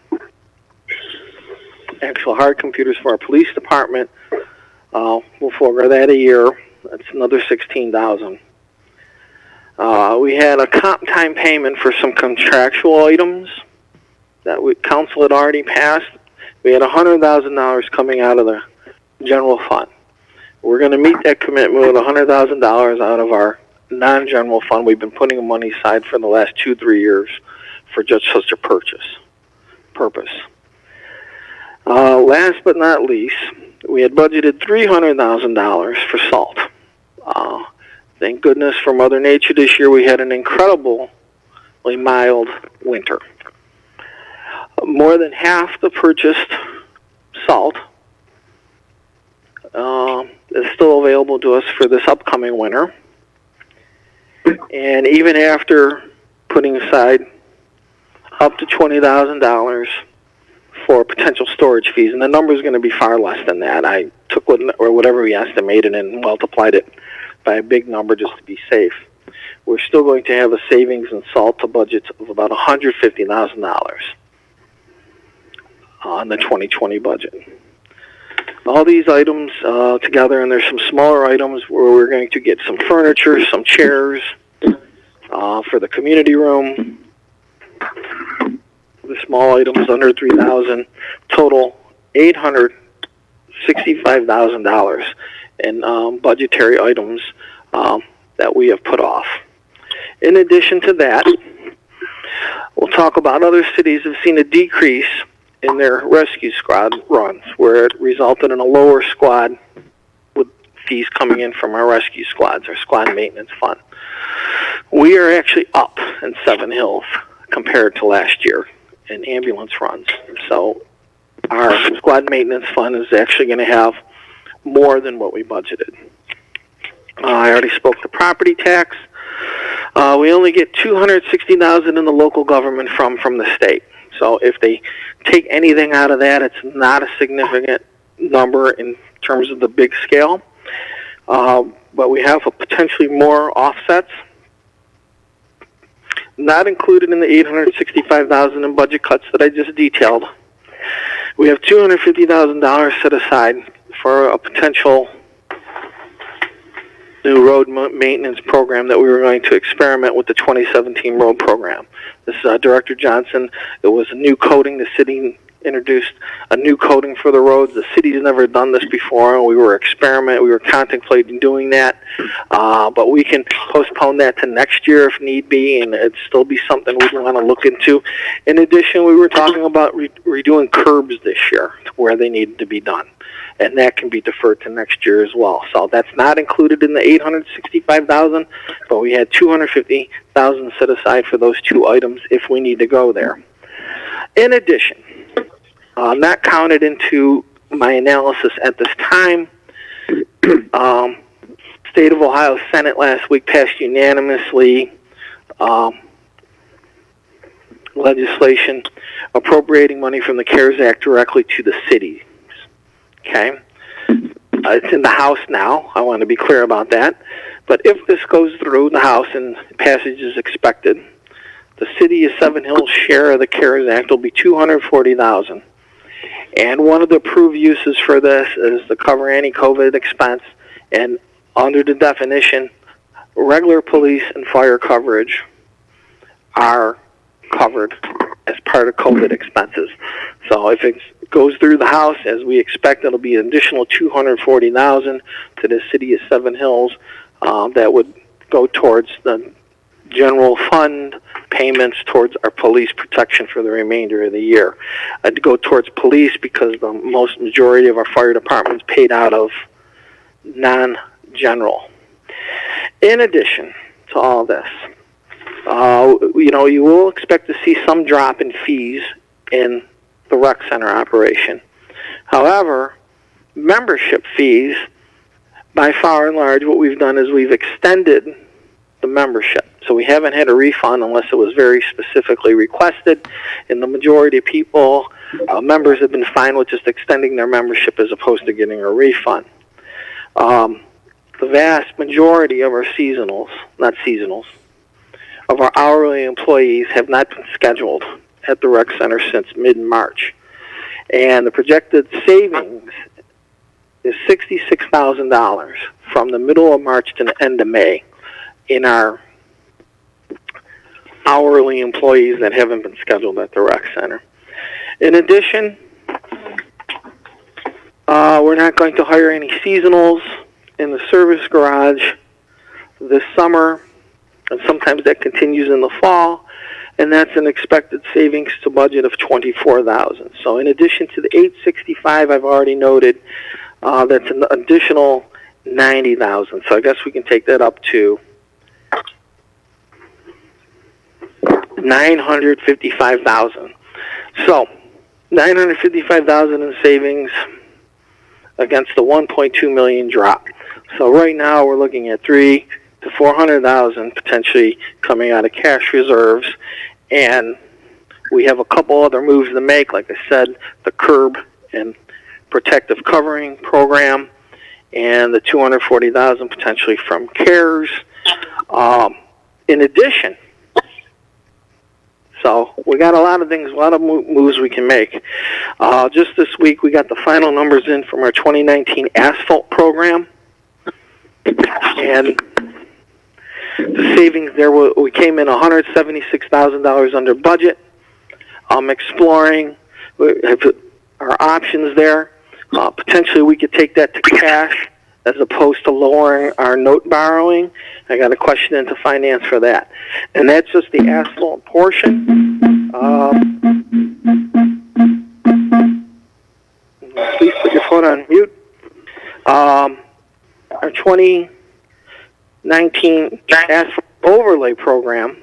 actual hard computers for our police department. We'll forego that a year. That's another $16,000. We had a comp time payment for some contractual items that council had already passed. We had $100,000 coming out of the general fund. We're going to meet that commitment with $100,000 out of our non-general fund. We've been putting money aside for the last 2-3 years for just such a purpose. Last but not least, we had budgeted $300,000 for salt. Thank goodness for Mother Nature this year we had an incredibly mild winter. More than half the purchased salt is still available to us for this upcoming winter. And even after putting aside up to $20,000 for potential storage fees, and the number is going to be far less than that. I took whatever we estimated and multiplied it by a big number just to be safe. We're still going to have a savings in salt to budgets of about $150,000 on the 2020 budget. All these items together, and there's some smaller items where we're going to get some furniture, some chairs for the community room. The small items under $3,000, total $865,000 in budgetary items that we have put off. In addition to that, we'll talk about other cities have seen a decrease in their rescue squad runs, where it resulted in a lower squad with fees coming in from our rescue squads, our squad maintenance fund. We are actually up in Seven Hills compared to last year in ambulance runs. So our squad maintenance fund is actually going to have more than what we budgeted. I already spoke to property tax. We only get $260,000 in the local government from the state. So if they take anything out of that, it's not a significant number in terms of the big scale. But we have potentially more offsets. Not included in the $865,000 in budget cuts that I just detailed. We have $250,000 set aside for a potential new road maintenance program that we were going to experiment with, the 2017 road program. This is Director Johnson. It was a new coating the city introduced a new coating for the roads. The city's never done this before, and we were contemplating doing that, but we can postpone that to next year if need be, and it'd still be something we'd want to look into. In addition, we were talking about redoing curbs this year to where they needed to be done, and that can be deferred to next year as well. So that's not included in the $865,000, but we had $250,000 set aside for those two items if we need to go there. In addition, not counted into my analysis at this time, State of Ohio Senate last week passed unanimously legislation appropriating money from the CARES Act directly to the cities. Okay? It's in the House now. I want to be clear about that. But if this goes through the House and passage is expected, the city of Seven Hills' share of the CARES Act will be $240,000. And one of the approved uses for this is to cover any COVID expense. And under the definition, regular police and fire coverage are covered as part of COVID expenses. So if it goes through the House, as we expect, it'll be an additional $240,000 to the city of Seven Hills. That would go towards the general fund payments towards our police protection for the remainder of the year. To go towards police because the majority of our fire departments paid out of non-general. In addition to all this, you will expect to see some drop in fees in the rec center operation. However, membership fees, by far and large, what we've done is we've extended the membership. So we haven't had a refund unless it was very specifically requested. And the majority of people, members, have been fine with just extending their membership as opposed to getting a refund. The vast majority of our of our hourly employees have not been scheduled at the rec center since mid-March. And the projected savings is $66,000 from the middle of March to the end of May in our hourly employees that haven't been scheduled at the rec center. In addition, we're not going to hire any seasonals in the service garage this summer, and sometimes that continues in the fall, and that's an expected savings to budget of $24,000. So in addition to the $865 I've already noted, that's an additional $90,000. So I guess we can take that up to $955,000. So $955,000 in savings against the $1.2 million drop. So right now we're looking at $300,000 to $400,000 potentially coming out of cash reserves, and we have a couple other moves to make. Like I said, the curb and protective covering program, and the $240,000 potentially from CARES. In addition, so we got a lot of things, a lot of moves we can make. Just this week, we got the final numbers in from our 2019 asphalt program, and the savings there, we came in $176,000 under budget. I'm exploring our options there. Potentially, we could take that to cash as opposed to lowering our note borrowing. I got a question into finance for that. And that's just the asphalt portion. Please put your phone on mute. Our 2019 asphalt overlay program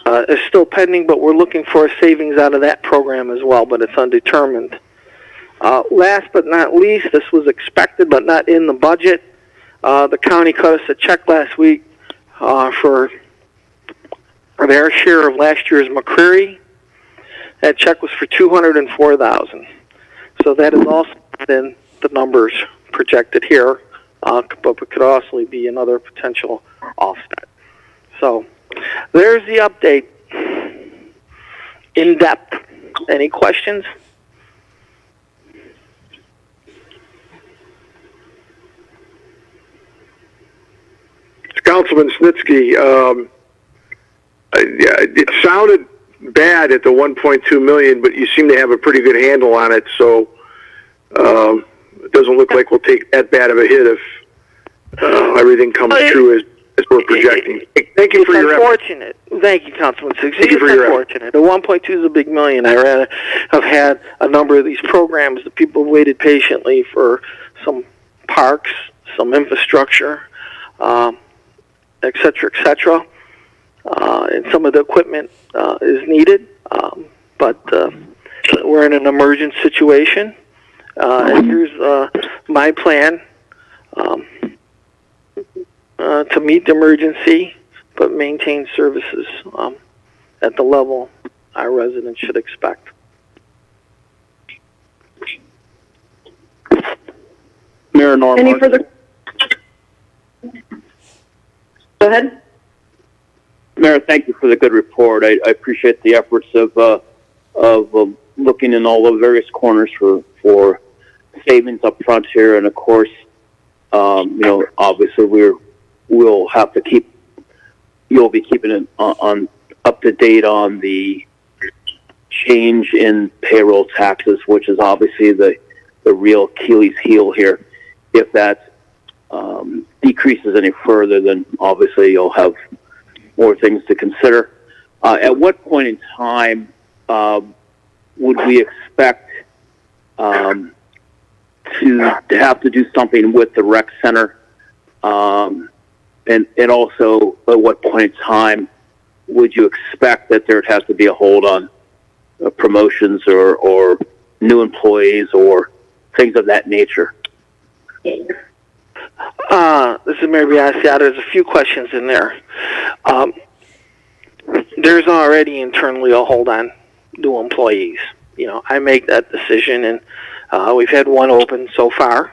is still pending, but we're looking for a savings out of that program as well, but it's undetermined. Last but not least, this was expected but not in the budget. The county cut us a check last week for their share of last year's McCreary. That check was for $204,000. So that is also in the numbers projected here, but it could also be another potential offset. So there's the update in depth. Any questions? Councilman Snitsky, it sounded bad at the 1.2 million, but you seem to have a pretty good handle on it. So it doesn't look like we'll take that bad of a hit if everything comes true as we're projecting. Thank you for your effort. It's unfortunate. Thank you, Councilman Six. Thank you for your effort. Unfortunate. The 1.2 is a big million. I rather have had a number of these programs that people have waited patiently for some parks, some infrastructure, et cetera, and some of the equipment is needed. But we're in an emergent situation. And here's my plan to meet the emergency, but maintain services at the level our residents should expect. Mayor Norm. Any further? Go ahead. Mayor, thank you for the good report. I appreciate the efforts of looking in all the various corners for savings up front here, and of course, obviously we'll have to you'll be keeping it on up to date on the change in payroll taxes, which is obviously the real Achilles heel here. If that decreases any further, then obviously you'll have more things to consider. At what point in time would we expect to have to do something with the rec center? And also, at what point in time would you expect that there'd have to be a hold on promotions or new employees or things of that nature? This is Mayor Biassiata. There's a few questions in there. There's already internally a hold on new employees. I make that decision, and we've had one open so far,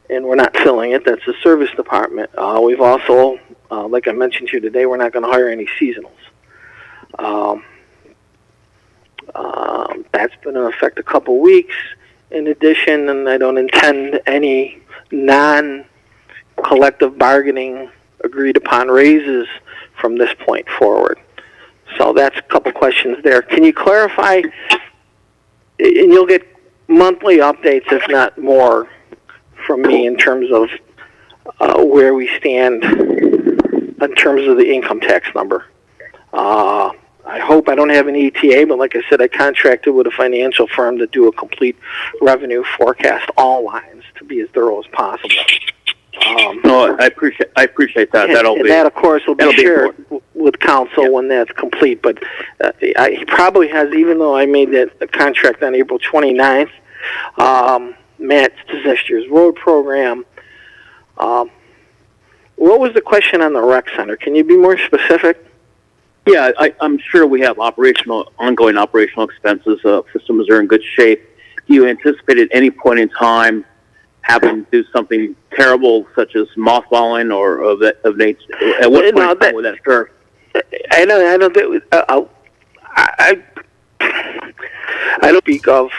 and we're not filling it. That's the service department. We've also, like I mentioned to you today, we're not going to hire any seasonals. That's been in effect a couple weeks. In addition, and I don't intend any non-collective bargaining agreed upon raises from this point forward. So that's a couple questions there. Can you clarify, and you'll get monthly updates, if not more, from me in terms of where we stand in terms of the income tax number. I hope I don't have an ETA, but like I said, I contracted with a financial firm to do a complete revenue forecast, all lines, to be as thorough as possible. No, I appreciate that. And that, of course, will be shared with council when that's complete. But he probably has, even though I made that contract on April 29th, Matt's this year's road program. What was the question on the rec center? Can you be more specific? Yeah, I'm sure we have ongoing operational expenses. Systems are in good shape. Do you anticipate at any point in time having to do something terrible, such as mothballing or of nature? At what point in time would that occur? I don't speak of.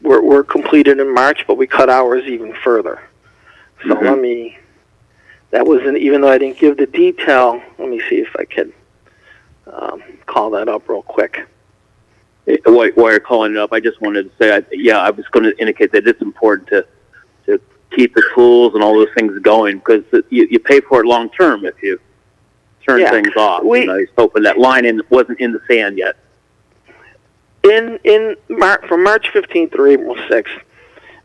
We're completed in March, but we cut hours even further. So that wasn't, even though I didn't give the detail, let me see if I could call that up real quick. While you're calling it up, I just wanted to say, I was going to indicate that it's important to keep the tools and all those things going, because you pay for it long term if you turn things off. I was hoping that line wasn't in the sand yet. From March 15th through April 6th,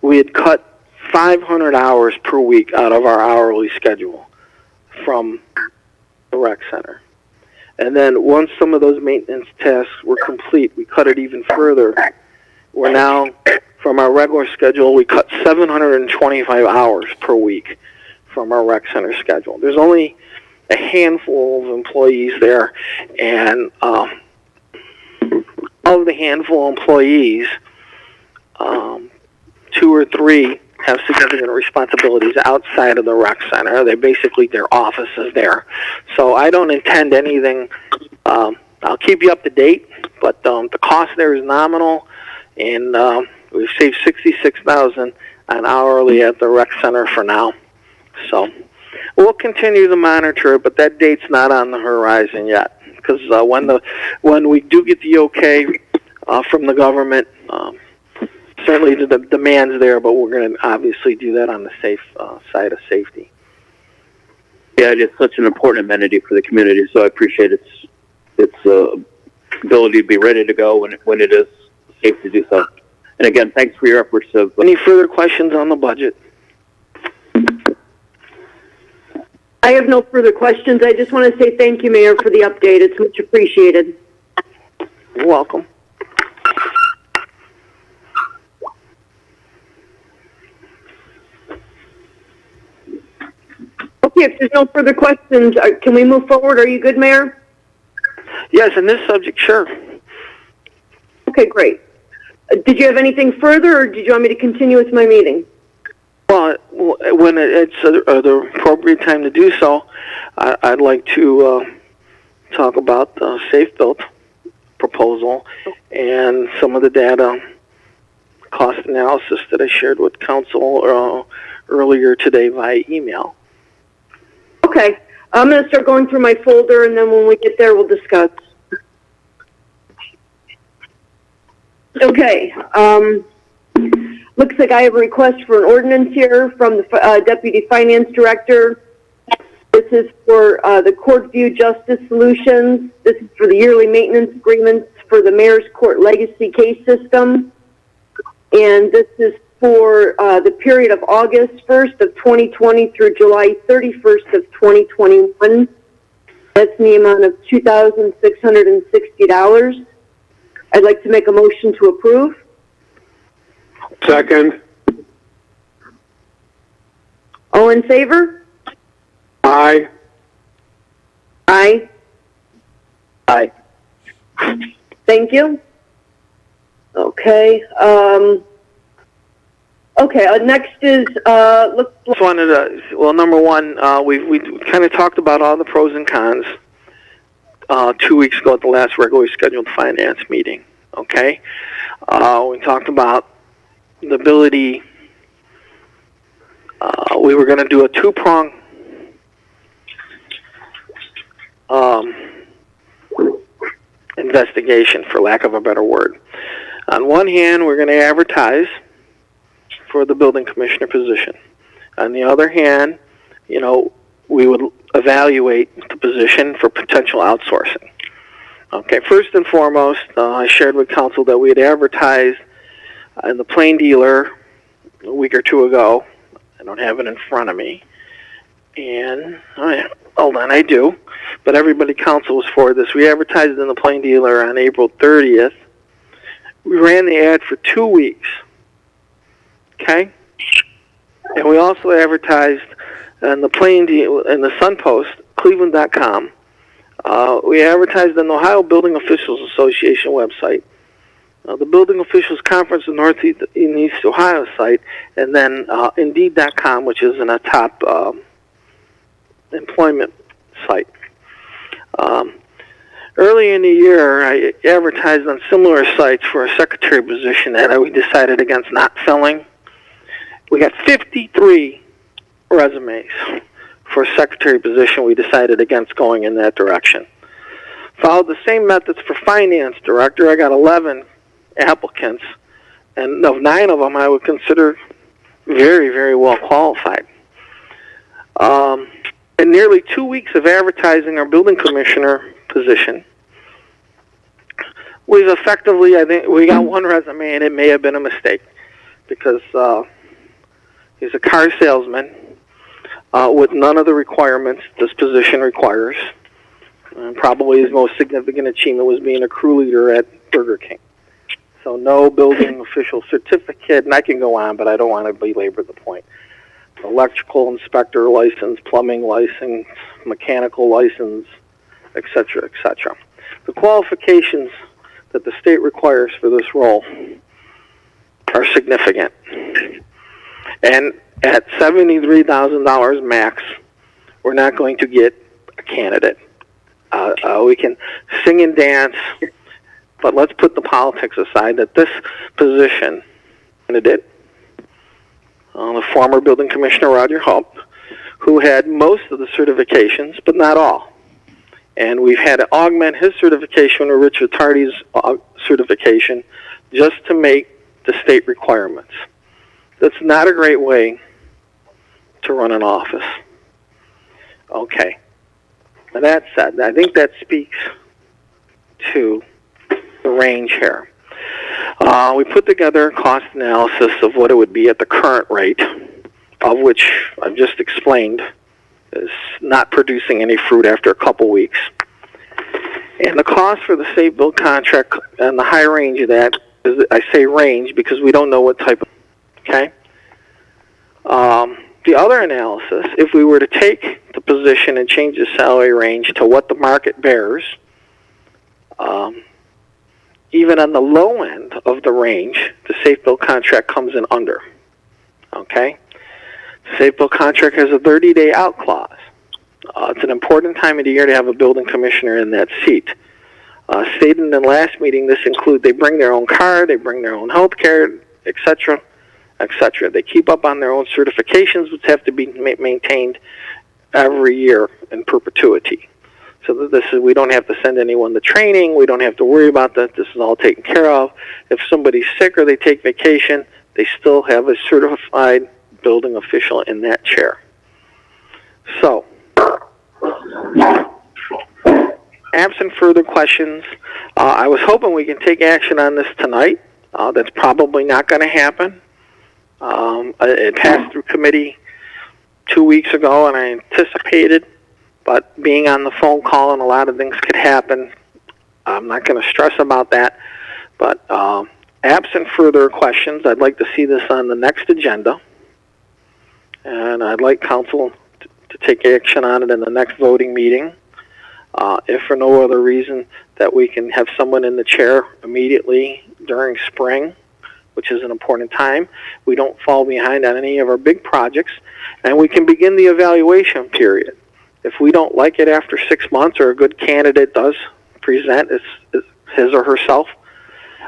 we had cut 500 hours per week out of our hourly schedule from the rec center. And then once some of those maintenance tasks were complete, we cut it even further. We're now, from our regular schedule, we cut 725 hours per week from our rec center schedule. There's only a handful of employees there, and of the handful of employees, 2 or 3 have significant responsibilities outside of the rec center. They're basically their offices there. So I don't intend anything. I'll keep you up to date, but the cost there is nominal, and we've saved $66,000 on hourly at the rec center for now. So we'll continue to monitor it, but that date's not on the horizon yet. because when we do get the okay from the government, certainly the demand's there, but we're going to obviously do that on the safe side of safety. Yeah, it is such an important amenity for the community, so I appreciate its ability to be ready to go when it is safe to do so. And again, thanks for your efforts of... Any further questions on the budget? I have no further questions. I just want to say thank you, Mayor, for the update. It's much appreciated. You're welcome. Okay, if there's no further questions, can we move forward? Are you good, Mayor? Yes, in this subject, sure. Okay, great. Did you have anything further, or did you want me to continue with my meeting? Well, when it's the appropriate time to do so, I'd like to talk about the Safe Built proposal and some of the data cost analysis that I shared with council earlier today via email. Okay, I'm going to start going through my folder, and then when we get there, we'll discuss. Okay, looks like I have a request for an ordinance here from the Deputy Finance Director. This is for the Courtview Justice Solutions. This is for the yearly maintenance agreements for the Mayor's Court Legacy Case System. And this is for the period of August 1st of 2020 through July 31st of 2021. That's in the amount of $2,660. I'd like to make a motion to approve. Second. All in favor? Aye. Aye. Aye. Thank you. Okay. Next is, Just wanted to, well, number one, we kind of talked about all the pros and cons 2 weeks ago at the last regularly scheduled finance meeting, okay? We talked about the ability, we were going to do a two-prong investigation, for lack of a better word. On one hand, we're going to advertise for the building commissioner position. On the other hand, we would evaluate the position for potential outsourcing. Okay, first and foremost, I shared with council that we had advertised in the Plain Dealer a week or two ago. I don't have it in front of me. And, hold on, I do. But everybody, council was for this. We advertised in the Plain Dealer on April 30th. We ran the ad for 2 weeks. Okay? And we also advertised in the Plain Dealer, in the Sun Post, Cleveland.com. We advertised on the Ohio Building Officials Association website, the Building Officials Conference in Northeast and East Ohio site, and then Indeed.com, which is in a top employment site. Early in the year, I advertised on similar sites for a secretary position that we decided against not filling. We got 53 resumes for a secretary position. We decided against going in that direction. Followed the same methods for finance director. I got 11 applicants, and of 9 of them I would consider very, very well qualified. In nearly 2 weeks of advertising our building commissioner position, we've effectively, I think, we got 1 resume, and it may have been a mistake because he's a car salesman with none of the requirements this position requires. And probably his most significant achievement was being a crew leader at Burger King. So no building official certificate, and I can go on, but I don't want to belabor the point. Electrical inspector license, plumbing license, mechanical license, etc., etc. The qualifications that the state requires for this role are significant. And at $73,000 max, we're not going to get a candidate. We can sing and dance, but let's put the politics aside that this position candidate, the former building commissioner Roger Hope, who had most of the certifications, but not all. And we've had to augment his certification with Richard Tardy's certification just to make the state requirements. That's not a great way to run an office. Okay. Now that said, I think that speaks to the range here. We put together a cost analysis of what it would be at the current rate, of which I've just explained is not producing any fruit after a couple weeks. And the cost for the state bill contract and the high range of that is, I say range because we don't know what type of, okay? The other analysis, if we were to take the position and change the salary range to what the market bears, even on the low end of the range, the safe bill contract comes in under, okay? The safe bill contract has a 30-day out clause. It's an important time of the year to have a building commissioner in that seat. Stated in the last meeting, this includes they bring their own car, they bring their own health care, etc., etc. They keep up on their own certifications, which have to be maintained every year in perpetuity. So that this is, we don't have to send anyone to training. We don't have to worry about that. This is all taken care of. If somebody's sick or they take vacation, they still have a certified building official in that chair. So, absent further questions, I was hoping we can take action on this tonight. That's probably not going to happen. It passed through committee 2 weeks ago, and I anticipated, but being on the phone call and a lot of things could happen, I'm not going to stress about that. But absent further questions, I'd like to see this on the next agenda, and I'd like council to take action on it in the next voting meeting. If for no other reason, that we can have someone in the chair immediately during spring, which is an important time. We don't fall behind on any of our big projects, and we can begin the evaluation period. If we don't like it after 6 months, or a good candidate does present his or herself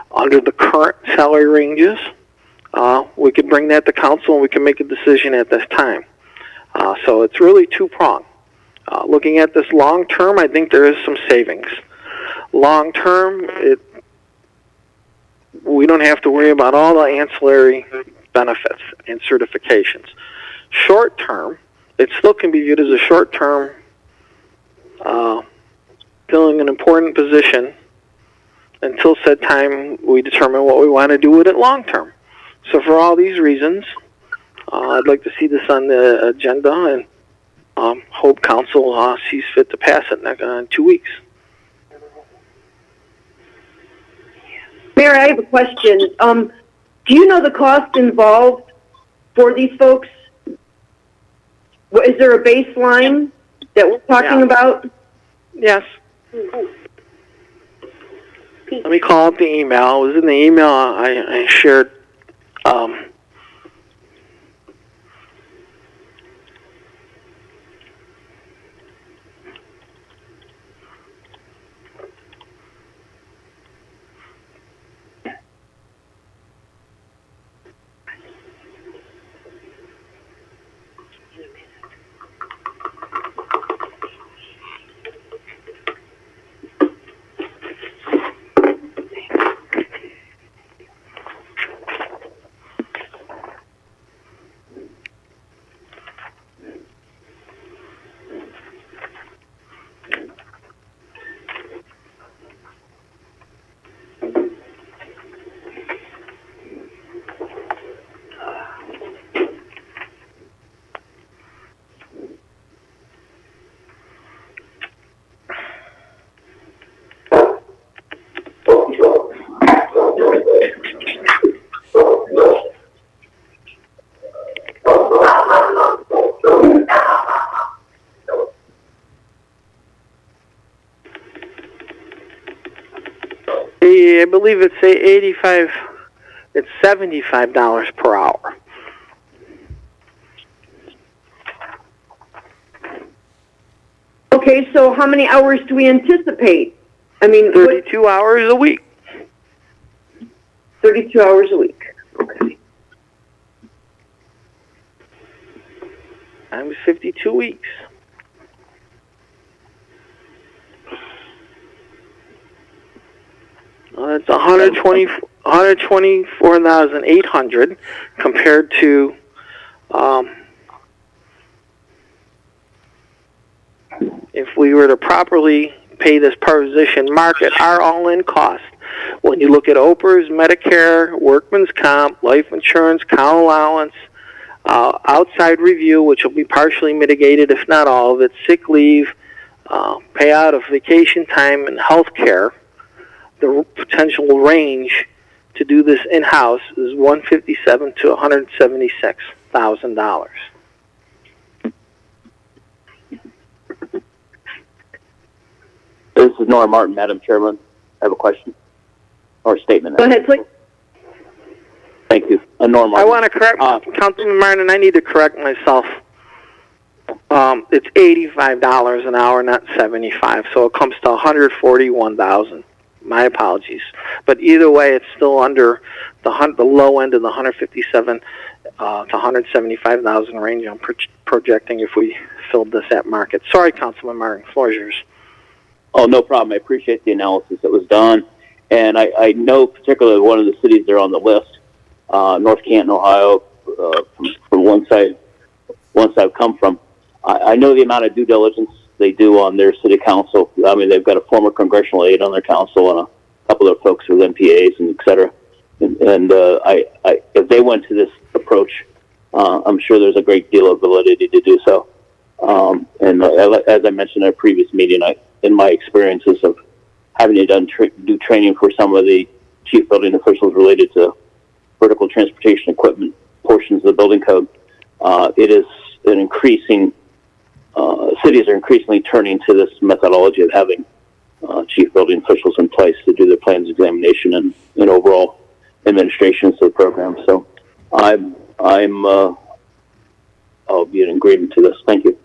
under the current salary ranges, we could bring that to council and we can make a decision at this time. So it's really two-pronged. Looking at this long-term, I think there is some savings. Long-term, we don't have to worry about all the ancillary benefits and certifications. Short-term, it still can be viewed as a short-term filling an important position until said time we determine what we want to do with it long-term. So for all these reasons, I'd like to see this on the agenda and hope council sees fit to pass it in 2 weeks. Mayor, I have a question. Do you know the cost involved for these folks? Is there a baseline that we're talking about? Yes. Let me call up the email. It was in the email I shared. I believe it's it's $75 per hour. Okay, so how many hours do we anticipate? I mean, 32 hours a week. 32 hours a week. Okay. Times 52 weeks. $124,800 compared to if we were to properly pay this per position market, our all-in cost, when you look at OPERS, Medicare, workman's comp, life insurance, count allowance, outside review, which will be partially mitigated, if not all of it, sick leave, payout of vacation time, and health care, the potential range to do this in-house is $157,000 to $176,000. This is Nora Martin, Madam Chairman. I have a question or a statement. Go ahead, please. Thank you. Nora Martin. I want to correct, Councilman Martin, I need to correct myself. It's $85 an hour, not $75, so it comes to $141,000. My apologies. But either way, it's still under the low end of the $157,000 to $175,000 range I'm projecting if we filled this at market. Sorry, Councilman Martin, floor is yours. Oh, no problem. I appreciate the analysis that was done. And I know particularly one of the cities that are on the list, North Canton, Ohio, from one side I've come from. I know the amount of due diligence they do on their city council. I mean, they've got a former congressional aide on their council and a couple of folks with MPAs and et cetera. And if they went to this approach, I'm sure there's a great deal of validity to do so. And as I mentioned in a previous meeting, in my experiences of having to do training for some of the chief building officials related to vertical transportation equipment portions of the building code, it is an increasing, cities are increasingly turning to this methodology of having chief building officials in place to do their plans examination and overall administration of the program. So I'll be in agreement to this. Thank you.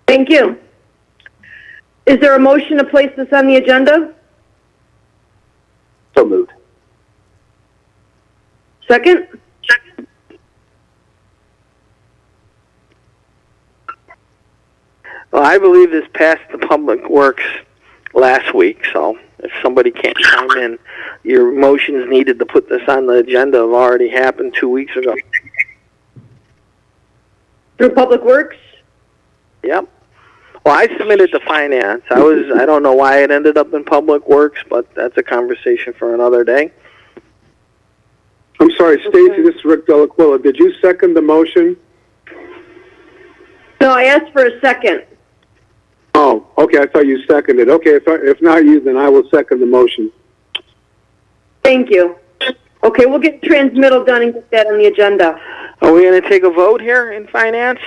Thank you. Is there a motion to place this on the agenda? So moved. Second? Well, I believe this passed the Public Works last week, so if somebody can't chime in, your motions needed to put this on the agenda have already happened 2 weeks ago. Through Public Works? Yep. Well, I submitted to finance. I don't know why it ended up in Public Works, but that's a conversation for another day. I'm sorry, Stacy, this is Rick Delaquila. Did you second the motion? No, I asked for a second. Oh, okay, I thought you seconded. Okay, if not you, then I will second the motion. Thank you. Okay, we'll get transmittal done and get that on the agenda. Are we going to take a vote here in finance?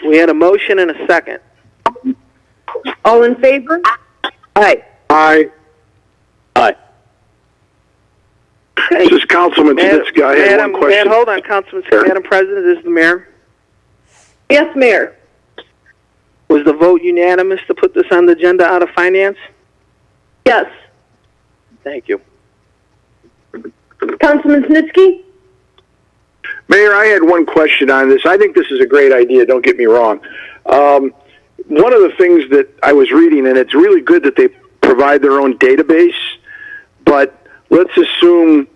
We had a motion and a second. All in favor? Aye. Aye. Aye. This is Councilman Snitsky. I had one question. Hold on, Councilman. Madam President, this is the mayor. Yes, Mayor. Was the vote unanimous to put this on the agenda out of finance? Yes. Thank you. Councilman Snitsky? Mayor, I had one question on this. I think this is a great idea, don't get me wrong. One of the things that I was reading, and it's really good that they provide their own database, but let's assume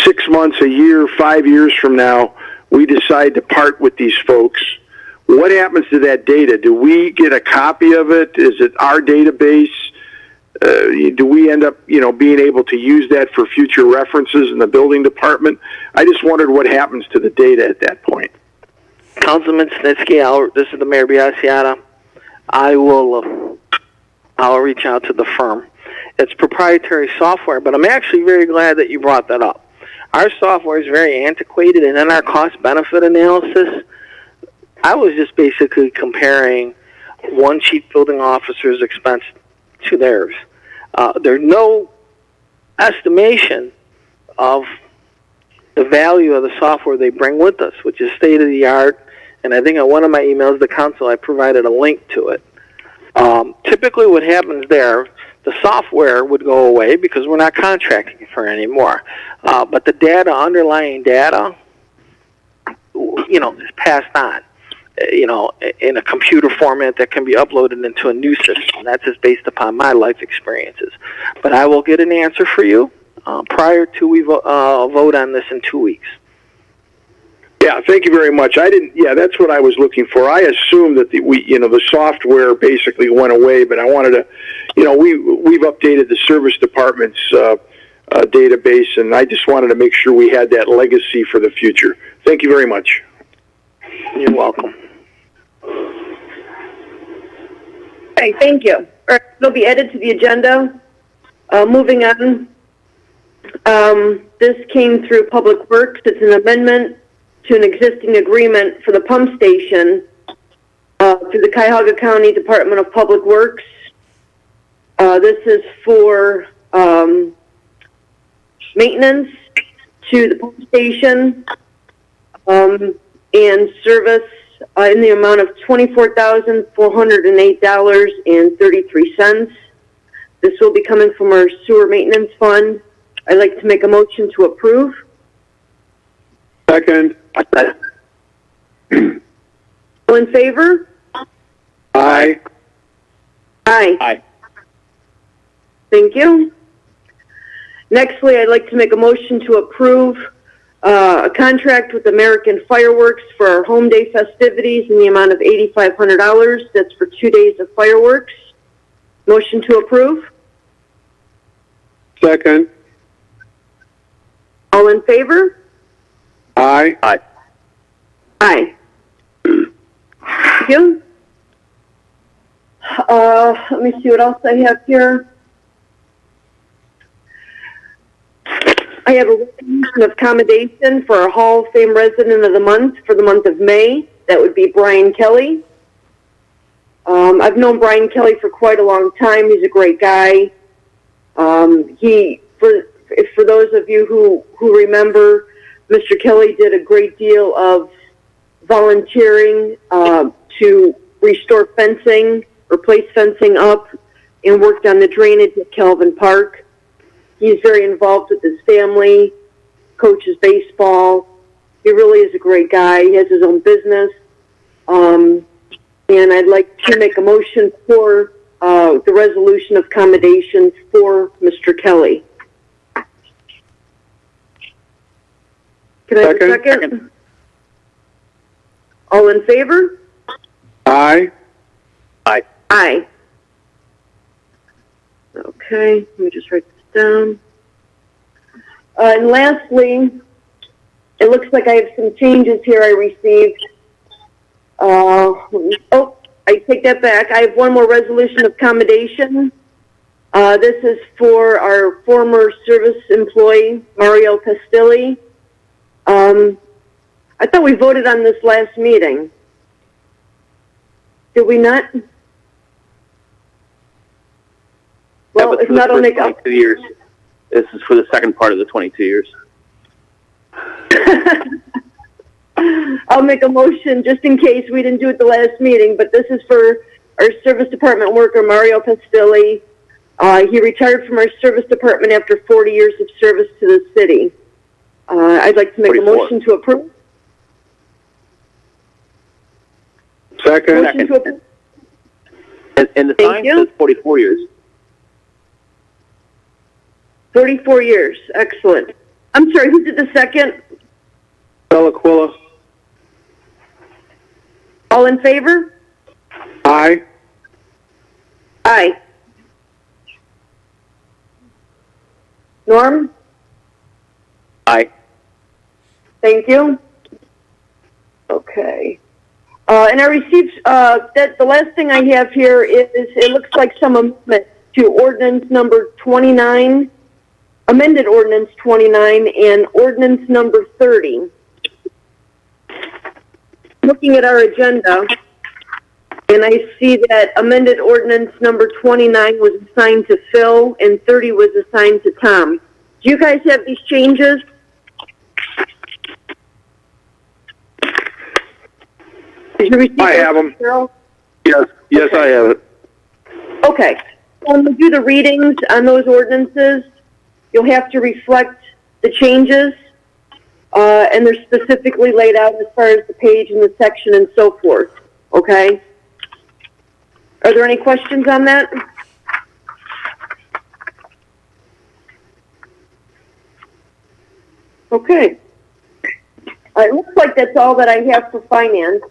6 months, a year, 5 years from now, we decide to part with these folks. What happens to that data? Do we get a copy of it? Is it our database? Do we end up, being able to use that for future references in the building department? I just wondered what happens to the data at that point. Councilman Snitsky, this is the Mayor Biassiata. I'll reach out to the firm. It's proprietary software, but I'm actually very glad that you brought that up. Our software is very antiquated, and in our cost-benefit analysis, I was just basically comparing one chief building officer's expense to theirs. There's no estimation of the value of the software they bring with us, which is state-of-the-art, and I think on one of my emails to council I provided a link to it. Typically what happens there, the software would go away because we're not contracting for it anymore. But the underlying data, is passed on. in a computer format that can be uploaded into a new system. That's just based upon my life experiences. But I will get an answer for you prior to we vote on this in 2 weeks. Yeah, thank you very much. That's what I was looking for. I assumed that the software basically went away, but I wanted to, we've updated the service department's database, and I just wanted to make sure we had that legacy for the future. Thank you very much. You're welcome. Okay, thank you. All right, it'll be added to the agenda. Moving on, this came through Public Works. It's an amendment to an existing agreement for the pump station through the Cuyahoga County Department of Public Works. This is for maintenance to the pump station and service in the amount of $24,408.33. This will be coming from our sewer maintenance fund. I'd like to make a motion to approve. Second. All in favor? Aye. Aye. Aye. Thank you. Nextly, I'd like to make a motion to approve a contract with American Fireworks for our home day festivities in the amount of $8,500. That's for 2 days of fireworks. Motion to approve. Second. All in favor? Aye. Aye. Aye. Thank you. Let me see what else I have here. I have a resolution of commendation for our Hall of Fame resident of the month for the month of May. That would be Brian Kelly. I've known Brian Kelly for quite a long time. He's a great guy. For those of you who remember, Mr. Kelly did a great deal of volunteering to restore fencing, replace fencing up, and worked on the drainage at Calvin Park. He's very involved with his family, coaches baseball. He really is a great guy. He has his own business. And I'd like to make a motion for the resolution of commendation for Mr. Kelly. Can I have a second? All in favor? Aye. Aye. Aye. Okay, let me just write this down. And lastly, it looks like I have some changes here I received. I take that back. I have one more resolution of commendation. This is for our former service employee, Mario Castilli. I thought we voted on this last meeting. Did we not? Well, if not, I'll make up. 22 years. This is for the second part of the 22 years. I'll make a motion just in case we didn't do it the last meeting, but this is for our service department worker, Mario Castilli. He retired from our service department after 40 years of service to the city. I'd like to make 44. a motion to approve. Second. Motion to approve. And the Thank sign you. says 44 years. 44 years. Excellent. I'm sorry, who did the second? Delaquila. All in favor? Aye. Aye. Norm? Aye. Thank you. Okay. And I received, the last thing I have here is, it looks like some amendment to ordinance number 29, amended ordinance 29 and ordinance number 30. Looking at our agenda, and I see that amended ordinance number 29 was assigned to Phil and 30 was assigned to Tom. Do you guys have these changes? Did you receive I have them. Cheryl? Yes, Okay. I have it. Okay. When we do the readings on those ordinances, you'll have to reflect the changes. and they're specifically laid out as far as the page and the section and so forth. Okay? Are there any questions on that? Okay. It looks like that's all that I have for finance.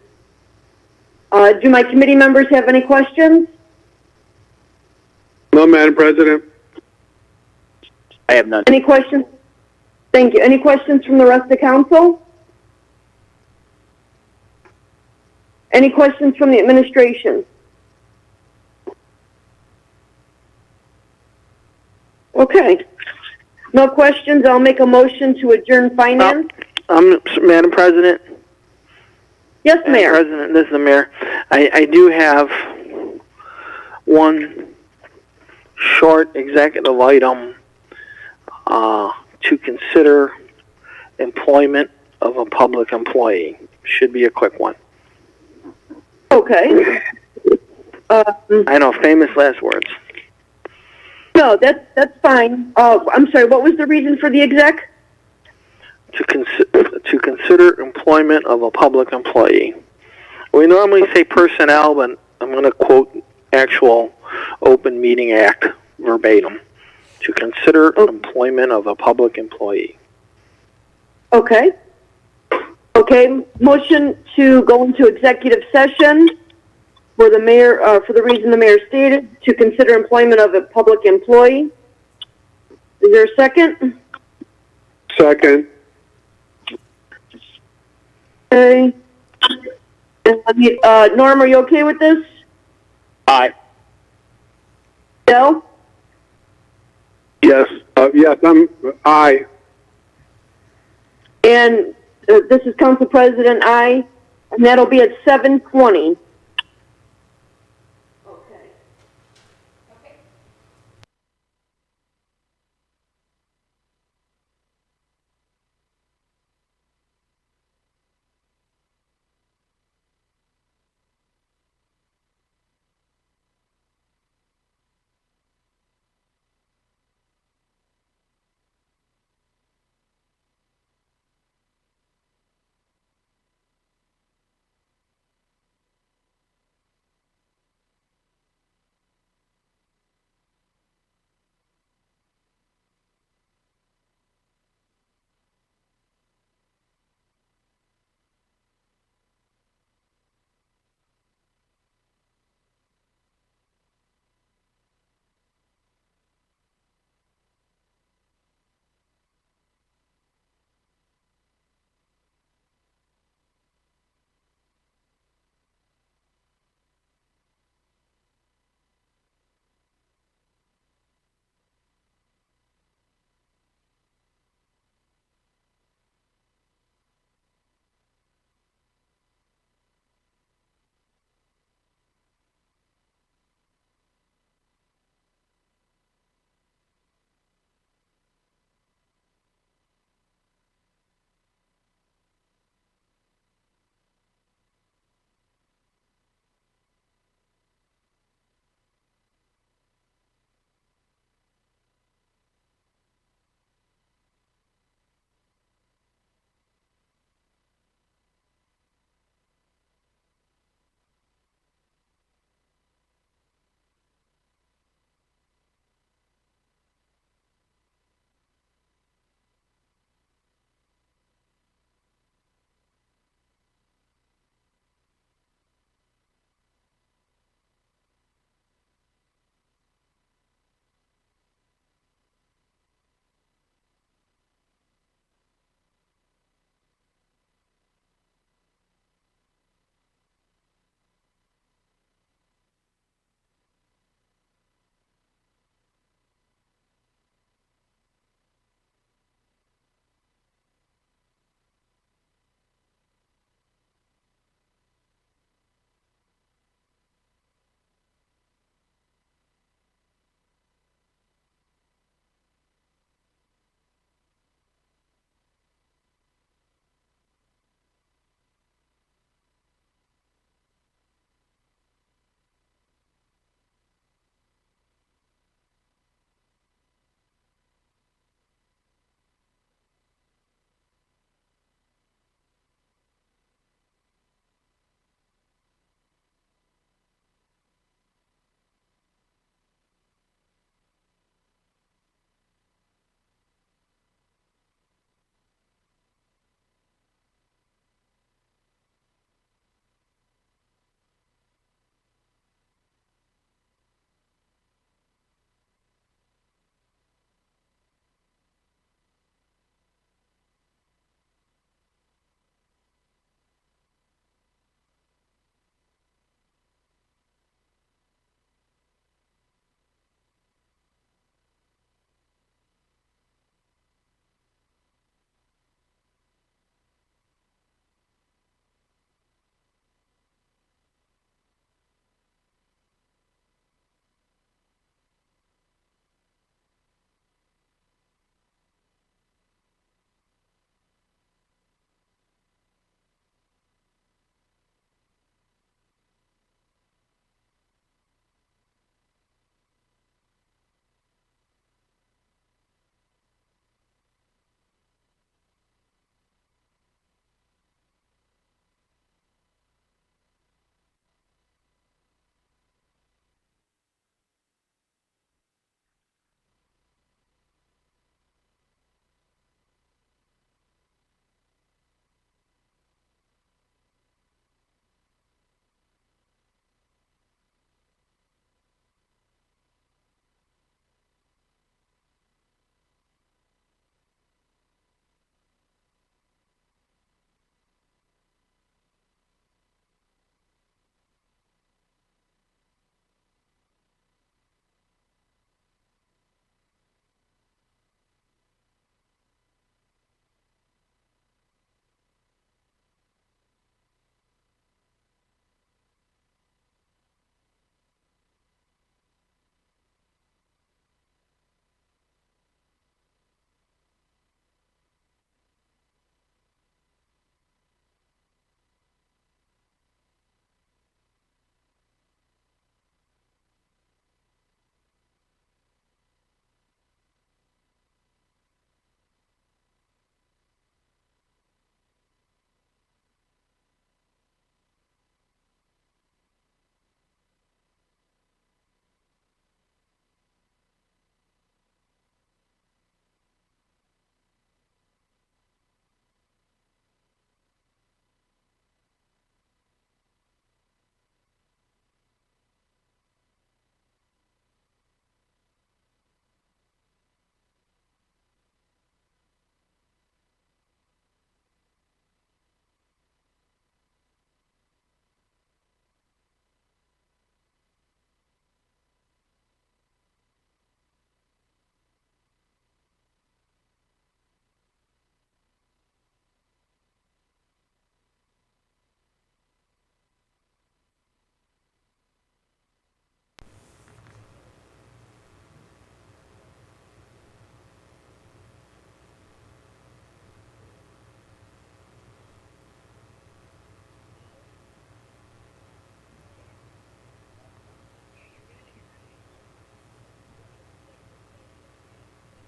Do my committee members have any questions? No, Madam President. I have none. Any questions? Thank you. Any questions from the rest of the council? Any questions from the administration? Okay. No questions. I'll make a motion to adjourn finance. Madam President. Yes, Mayor. Madam President, this is the mayor. I do have one short executive item to consider employment of a public employee. Should be a quick one. Okay. I know, famous last words. No, that's fine. I'm sorry, what was the reason for the exec? To consider employment of a public employee. We normally say personnel, but I'm going to quote actual Open Meeting Act verbatim. To consider employment of a public employee. Okay. Okay, motion to go into executive session for the mayor, for the reason the mayor stated, to consider employment of a public employee. Is there a second? Second. Okay. Norm, are you okay with this? Aye. Bill? Yes. Yes, I'm aye. And this is Council President, aye, and that'll be at 7:20.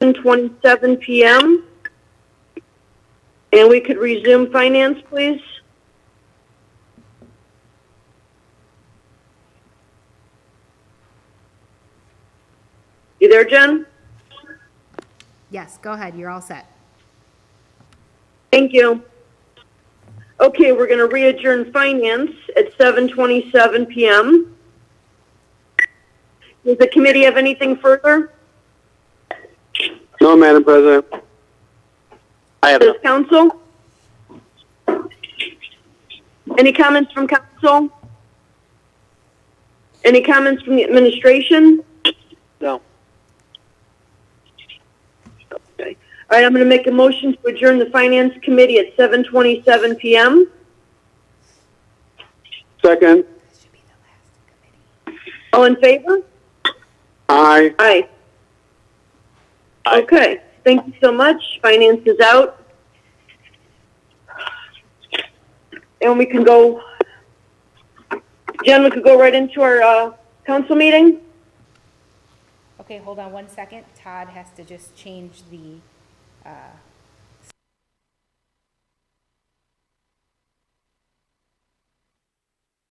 7:27 p.m. And we could resume finance, please. You there, Jen? Yes, go ahead, you're all set. Thank you. Okay, we're going to re-adjourn finance at 7:27 p.m. Does the committee have anything further? No, Madam President. I have Does council? Any comments from council? Any comments from the administration? No. Okay. All right, I'm going to make a motion to adjourn the finance committee at 7:27 p.m. Second. All in favor? Aye. Aye. Okay, thank you so much. Finance is out. And we can go, Jen, we could go right into our council meeting. Okay, hold on one second. Todd has to just change the